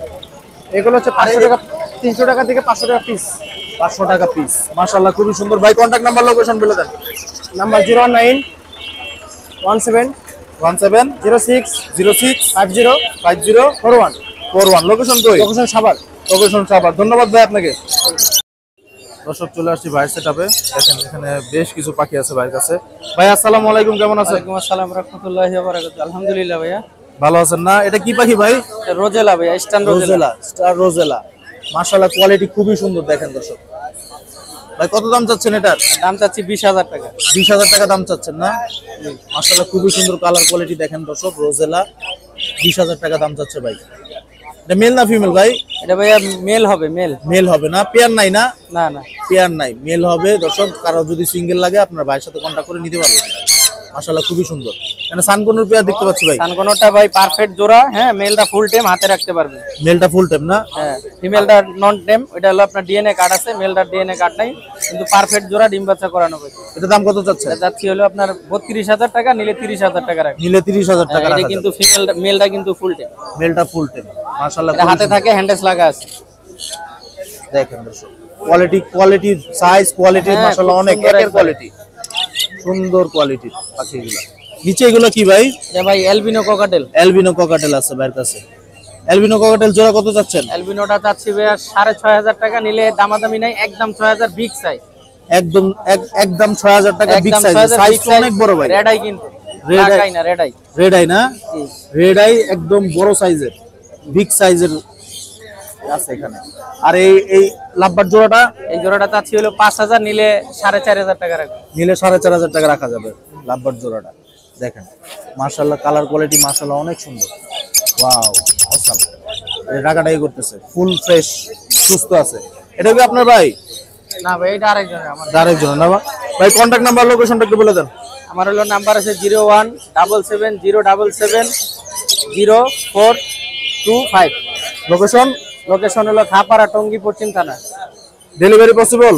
এগুলো হচ্ছে 500 টাকা, 300 টাকা থেকে 500 টাকা পিস। 500 টাকা পিস। মাশাআল্লাহ খুবই সুন্দর। ভাই কন্টাক্ট নাম্বার, লোকেশন বলে দেন। নাম্বার 019 17 17 06 06 50 50 41। 41। লোকেশন কই? লোকেশন সাভার। লোকেশন সাভার। ধন্যবাদ ভাই আপনাকে। দর্শক চলে আসছি ভাইয়ের সেটআপে। দেখেন এখানে বেশ কিছু পাখি আছে ভাইয়ের কাছে। ভাই আসসালামু আলাইকুম, কেমন আছেন? ওয়ালাইকুম আসসালাম রাহমাতুল্লাহি ওয়া বারাকাতুহু। আলহামদুলিল্লাহ ভাইয়া। ভালো আছেন না? এটা কি পাখি ভাই? রোজেলা ভাইয়া, স্টান রোজেলা। Rosella, star rosella. মাশাআল্লাহ কোয়ালিটি খুবই সুন্দর। দেখেন দর্শক, ভাই কত দাম চাচ্ছেন এটার? দাম চাচ্ছি 20000 টাকা। 20000 টাকা দাম চাচ্ছেন না? মাশাআল্লাহ খুবই সুন্দর কালার কোয়ালিটি। দেখেন দর্শক রোজেলা, 20000 টাকা দাম চাচ্ছে ভাই। এটা মেল না ফিমেল ভাই? এটা ভাইয়া মেল হবে, মেল। মেল হবে না? পেয়ার নাই না? না না, পেয়ার নাই, মেল হবে। দর্শক কারো যদি সিঙ্গেল লাগে আপনার ভাইয়ের সাথে কন্ট্যাক্ট করে নিতে পারবেন। মাশাআল্লাহ খুবই সুন্দর। এখানে সানকনুর পেয়ার দেখতে পাচ্ছি ভাই। সানকোনোটা ভাই পারফেক্ট জোড়া। হ্যাঁ, মেলটা ফুল টেম হাতে রাখতে পারবে। মেলটা ফুল টেম না? হ্যাঁ, ফিমেলটা নন টেম। এটা হলো আপনার ডিএনএ কার্ড আছে, মেলটার ডিএনএ কার্ড নাই, কিন্তু পারফেক্ট জোড়া, ডিম বাচ্চা করানো হয়েছে। এটা দাম কত চাচ্ছে? এটা যাচ্ছি হলো আপনার 32000 টাকা, নিলে 30000 টাকা রাখবে। নিলে 30000 টাকা এটা রাখা কিন্তু যাবে। ফিমেলটা, মেলটা কিন্তু ফুল টেম। মেলটা ফুল টেম। মাশাআল্লাহ এটা হাতে থাকে, হ্যান্ডেস লাগা আছে। দেখেন দর্শক কোয়ালিটি সাইজ কোয়ালিটি হ্যাঁ, মাশাআল্লাহ খুব অনেক সুন্দর একের একবারে। কোয়ালিটি, সুন্দর কোয়ালিটির পাখিগুলো। নিচে এগুলো কি ভাই? এটা ভাই অ্যালবিনো ককাটেল। অ্যালবিনো ককাটেল আছে ভাইয়ের কাছে। অ্যালবিনো ককাটেল জোড়া কত চাচ্ছেন? অ্যালবিনোটা চাচ্ছি ভাইয়া 6500 টাকা, নিলে দামাদামি নাই, একদম 6000 বিগ সাইজ। একদম একদম 6000 টাকা বিগ একদম সাইজ। 6000 সাইজ big তো অনেক বড় ভাই। রেড আই কিন্তু, Red রেড eye। আই না, রেড আই। রেড আই না? জি। রেড আই একদম বড় সাইজের, বিগ সাইজের আছে এখানে। আর এই লাভবার জোড়াটা? এই জোড়াটা চাচ্ছি হলো 5000, নিলে 4500 টাকা রাখবে। নিলে 4500 টাকা রাখা যাবে লাভবার জোড়াটা। দেখেন মাশাআল্লাহ কালার কোয়ালিটি মাশাআল্লাহ অনেক সুন্দর। ওয়াও অসাম, টাকাটাই করতেছে, ফুল ফ্রেশ, সুস্থ আছে। এটা কি আপনার ভাই? না ভাই, এটা আরেকজন আমার। আরেকজন না ভাই? কন্ট্যাক্ট নাম্বার লোকেশনটা একটু বলে দেন। আমার হলো নাম্বার আছে 01770770425। লোকেশন? লোকেশন হলো খাপাড়া, টঙ্গী, পশ্চিম থানা। Delivery possible?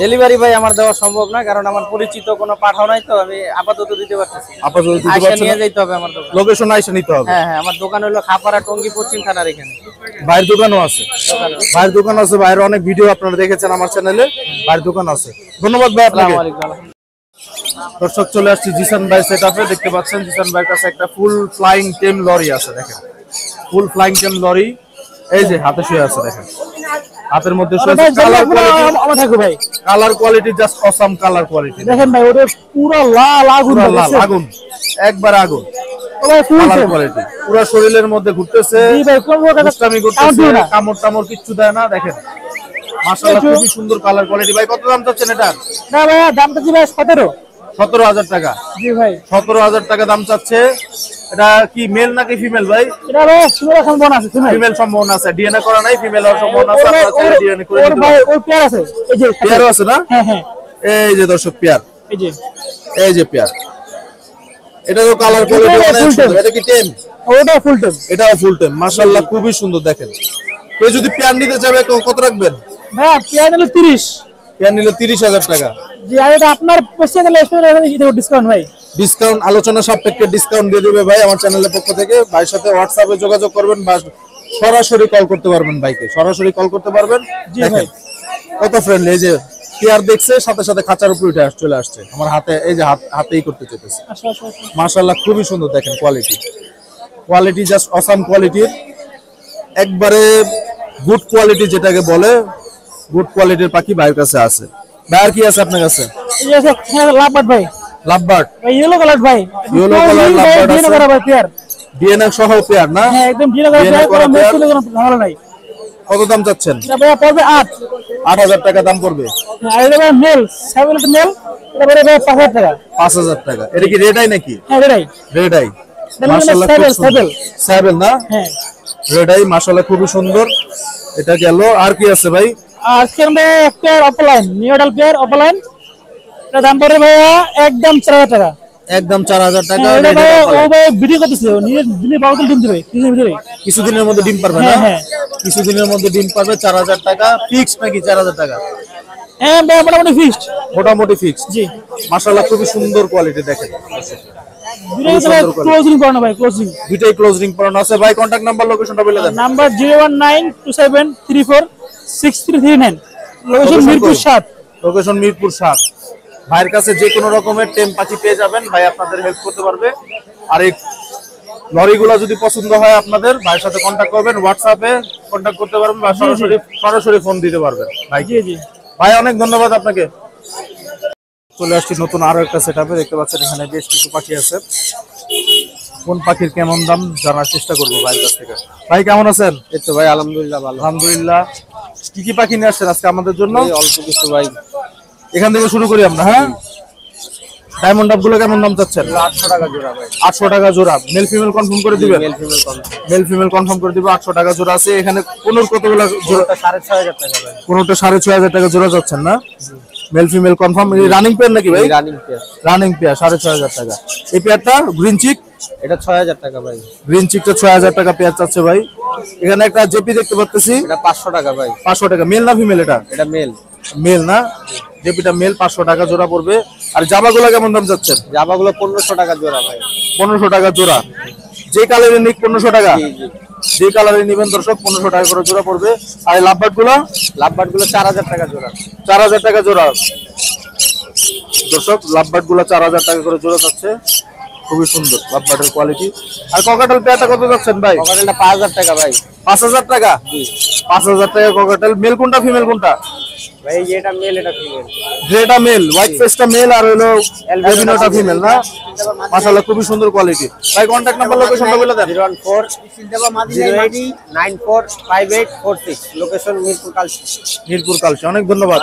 ডেলিভারি ভাই আমার দেওয়া সম্ভব না, কারণ আমার পরিচিত কোনো পাঠাও নাই, তো আমি আপাতত দিতে পারতেছি। আপাতত দিতে আইসা পারছেন নিয়ে না? যাইতে হবে আমার দোকান। লোকেশন আইসা নিতে হবে। হ্যাঁ হ্যাঁ, আমার দোকান হলো খাপাড়া, টঙ্গী, পশ্চিম থানার এখানে। ভাইয়ের দোকানও আছে? ভাইয়ের দোকান আছে, ভাইয়ের অনেক ভিডিও আপনারা দেখেছেন আমার চ্যানেলে, ভাইয়ের দোকান আছে। ধন্যবাদ ভাই আপনাকে। আসসালামু আলাইকুম। দর্শক চলে আসছি জিসান ভাই সেটআপে। দেখতে পাচ্ছেন জিসান ভাইয়ের কাছে একটা ফুল ফ্লাইং টেম লরি আছে, দেখেন ফুল ফ্লাইং টেম লরি। এই যে হাতে শুয়ে আছে, দেখেন হাতের মধ্যে শুয়ে আছে। কালার কোয়ালিটি আমার থাকো ভাই, colour quality just awesome colour quality. দেখেন ভাই ওটা পুরো লাল আগুন, পুরো লাল আগুন, একবার আগুন ভাই ফুল কালার কোয়ালিটি। পুরো শরীরের মধ্যে ঘুরতেছে, জি ভাই কোন দুষ্টামি করতেছে, কামড় টামড় কিচ্ছু দেয় না। দেখেন মাশাআল্লাহ খুবই সুন্দর কালার কোয়ালিটি। ভাই কত দাম চাচ্ছেন এটা? না ভাই দামটা কি ভাই 17,000 টাকা। জি ভাই 17,000 টাকা দাম চাচ্ছে। এটা কি মেল নাকি ফিমেল ভাই? এটা ভাই সুন্দর সম্ভাবনা আছে, ফিমেল সম্ভাবনা আছে, ডিএনএ করা নাই, ফিমেল হওয়ার সম্ভাবনা আছে। আপনারা চাইলে ডিএনএ করে নিতে ভাই পারেন। ওই পেয়ার আছে, এই যে পেয়ারও আছে না? হ্যাঁ হ্যাঁ, এই যে দর্শক পেয়ার, এই যে এই যে পেয়ার। এটা তো কালার কোয়ালিটি অনেক সুন্দর। এটা কি টেম? ওটা ফুল টেম। এটাও ফুল টেম, মাশাআল্লাহ খুবই সুন্দর। দেখেন কেউ যদি পেয়ার নিতে চাবে কত রাখবেন? ভাই পেয়ার নিলে 30। পেয়ার নিলে 30,000 টাকা। জি, আর এটা আপনার পয়সা দিলে ডিসকাউন্ট ভাই, ডিসকাউন্ট আলোচনা সাপেক্ষে ডিসকাউন্ট দিয়ে দেবে ভাই আমার চ্যানেলের পক্ষ থেকে। ভাইয়ের সাথে হোয়াটসঅ্যাপে যোগাযোগ করবেন বা সরাসরি কল করতে পারবেন, ভাইকে সরাসরি কল করতে পারবেন। জি ভাই। কত ফ্রেন্ডলি, এই যে পেয়ার দেখছে সাথে সাথে খাঁচার উপরে উঠে চলে আসছে আমার হাতে, এই যে হাতেই করতে চেতেছে। মাশাআল্লাহ খুবই সুন্দর। দেখেন কোয়ালিটি জাস্ট অসাম কোয়ালিটির, একবারে গুড কোয়ালিটি যেটাকে বলে, গুড কোয়ালিটির পাখি ভাইয়ের কাছে আছে। ভাইয়ের কি আছে আপনার কাছে? এই আছে লাভবার্ড ভাই, লাভবার্ড, ভাই ইয়েলো কালার ভাই, ইয়েলো কালার লাভবার্ড আছে, ভাই পেয়ার। ডিএনএ সহ পেয়ার না? হ্যাঁ একদম ডিএনএ কালার DNA পেয়ার, করা কোনো পেয়ার। মেশিনে কোনো ঝামেলা নাই। কত দাম চাচ্ছেন? এটা ভাই পড়বে 8। 8,000 টাকা দাম পড়বে। আর এটা ভাই মেল, সাইবেল মেল, এটা ভাই 5000 টাকা। 5,000 টাকা। এটা কি রেড আই নাকি? হ্যাঁ এটাই। রেড আই, এটা মাশাআল্লাহ সাইবেল, খুব সুন্দর। সাইবেল না? হ্যাঁ রেড আই মাশাআল্লাহ খুবই সুন্দর। এটা গেল। আর কি আছে ভাই? আজকে আমরা একটা অফলাইন নিউডাল পেয়ার অফলাইন, এটা দাম পড়বে ভাইয়া একদম 4000 টাকা। একদম 4,000 টাকা। এটা red ভাই eye ও পাবেন। ভাই ভিডিও করতেছে, নিজে দিনে 12 দিন দিবে কিছুদিনের ভিতরে। কিছুদিনের মধ্যে ডিম পারবে না? হ্যাঁ, হ্যাঁ। কিছুদিনের মধ্যে ডিম পারবে। 4,000 টাকা ফিক্স নাকি? 4,000 টাকা হ্যাঁ ভাই মোটামুটি ফিক্সড। মোটামুটি ফিক্স। জি, মাশাআল্লাহ খুবই সুন্দর কোয়ালিটি। দেখেন ভিডিও ক্লোজিং করানো ভাই, ক্লোজিং। দুইটাই ক্লোজ রিং পরানো আছে। ভাই কন্টাক্ট নাম্বার লোকেশনটা বলে দেন। Number 01927346339, location Mirpur 7। Location Mirpur 7। ভাইয়ের কাছে যে কোনো রকমের টেম পাখি পেয়ে যাবেন, ভাই আপনাদের হেল্প করতে পারবে। আর এই লরিগুলো যদি পছন্দ হয় আপনাদের, ভাইয়ের সাথে কন্টাক্ট করবেন, হোয়াটসঅ্যাপে কন্টাক্ট করতে পারবেন বা সরাসরি ফোন দিতে পারবেন ভাই। জি জি ভাই অনেক ধন্যবাদ আপনাকে। চলে আসছি নতুন আরো একটা সেটআপে। দেখতে পাচ্ছেন এখানে বেশ কিছু পাখি আছে। কোন পাখির কেমন দাম জানার চেষ্টা করবো ভাইয়ের কাছ থেকে। ভাই কেমন আছেন? এই তো ভাই আলহামদুলিল্লাহ ভালো। আলহামদুলিল্লাহ। কি কি পাখি নিয়ে আসছেন আজকে আমাদের জন্য? এই অল্প কিছু ভাই। এখান থেকে শুরু করি আমরা। হ্যাঁ, ডায়মন্ড ডাব গুলো কেমন দাম চাচ্ছেন? 800 টাকা জোড়া ভাই। 800 টাকা জোড়া। মেল ফিমেল কনফার্ম করে দিবেন? মেল ফিমেল কম। মেল ফিমেল কনফার্ম করে দিব। 800 টাকা জোড়া আছে। এখানে কোনোর কতগুলো জোড়া? 6500 টাকা ভাই। কোনোটা 6500 টাকা জোড়া যাচ্ছেন না? Mail female confirm. Running pair নাকি ভাই? Running pair. রানিং পেয়ার 6500 টাকা। এই পেয়ারটা গ্রিন চিক, এটা 6000 টাকা ভাই। গ্রিন চিকটা 6000 টাকা পেয়ার চাচ্ছে ভাই। এখানে একটা জেপি দেখতে পাচ্ছি, এটা 500 টাকা ভাই। 500 টাকা। মেল না ফিমেল? এটা এটা মেল। মেল না? জেপিটা মেল, 500 টাকা জোড়া পড়বে। আর জামাগুলো কেমন দাম যাচ্ছেন? জামাগুলো 1500 টাকা জোড়া ভাই। 1500 টাকা জোড়া। যে কালারের নিক 1500 টাকা। জি জি। যে কালারের নিবেন দর্শক 1500 টাকা করে জোড়া পড়বে। আর এই লাভবার্ড গুলো? লাভবার্ড গুলো 4000 টাকা জোড়া। 4000 টাকা জোড়া। দর্শক লাভবার্ড গুলো 4000 টাকা করে জোড়া যাচ্ছে। খুবই সুন্দর লাভবার্ডের কোয়ালিটি। আর ককাটেল পেয়ারটা কত যাচ্ছেন ভাই? ককাটেলটা 5000 টাকা ভাই। 5000 টাকা? জি। 5000 টাকা ককাটেল। মেল কোনটা ফিমেল কোনটা? ভাই এটা মেল এটা ফিমেল। গ্রেটা মেল, হোয়াইট ফেসটা মেল আর হলো অ্যালবিনোটা ফিমেল না? মাশাআল্লাহ খুবই সুন্দর কোয়ালিটি। ভাই কন্টাক্ট নাম্বার লোকেশনটা বলে দেন। 01408945846, লোকেশন মিরপুর কালচি। মিরপুর কালচি। অনেক ধন্যবাদ।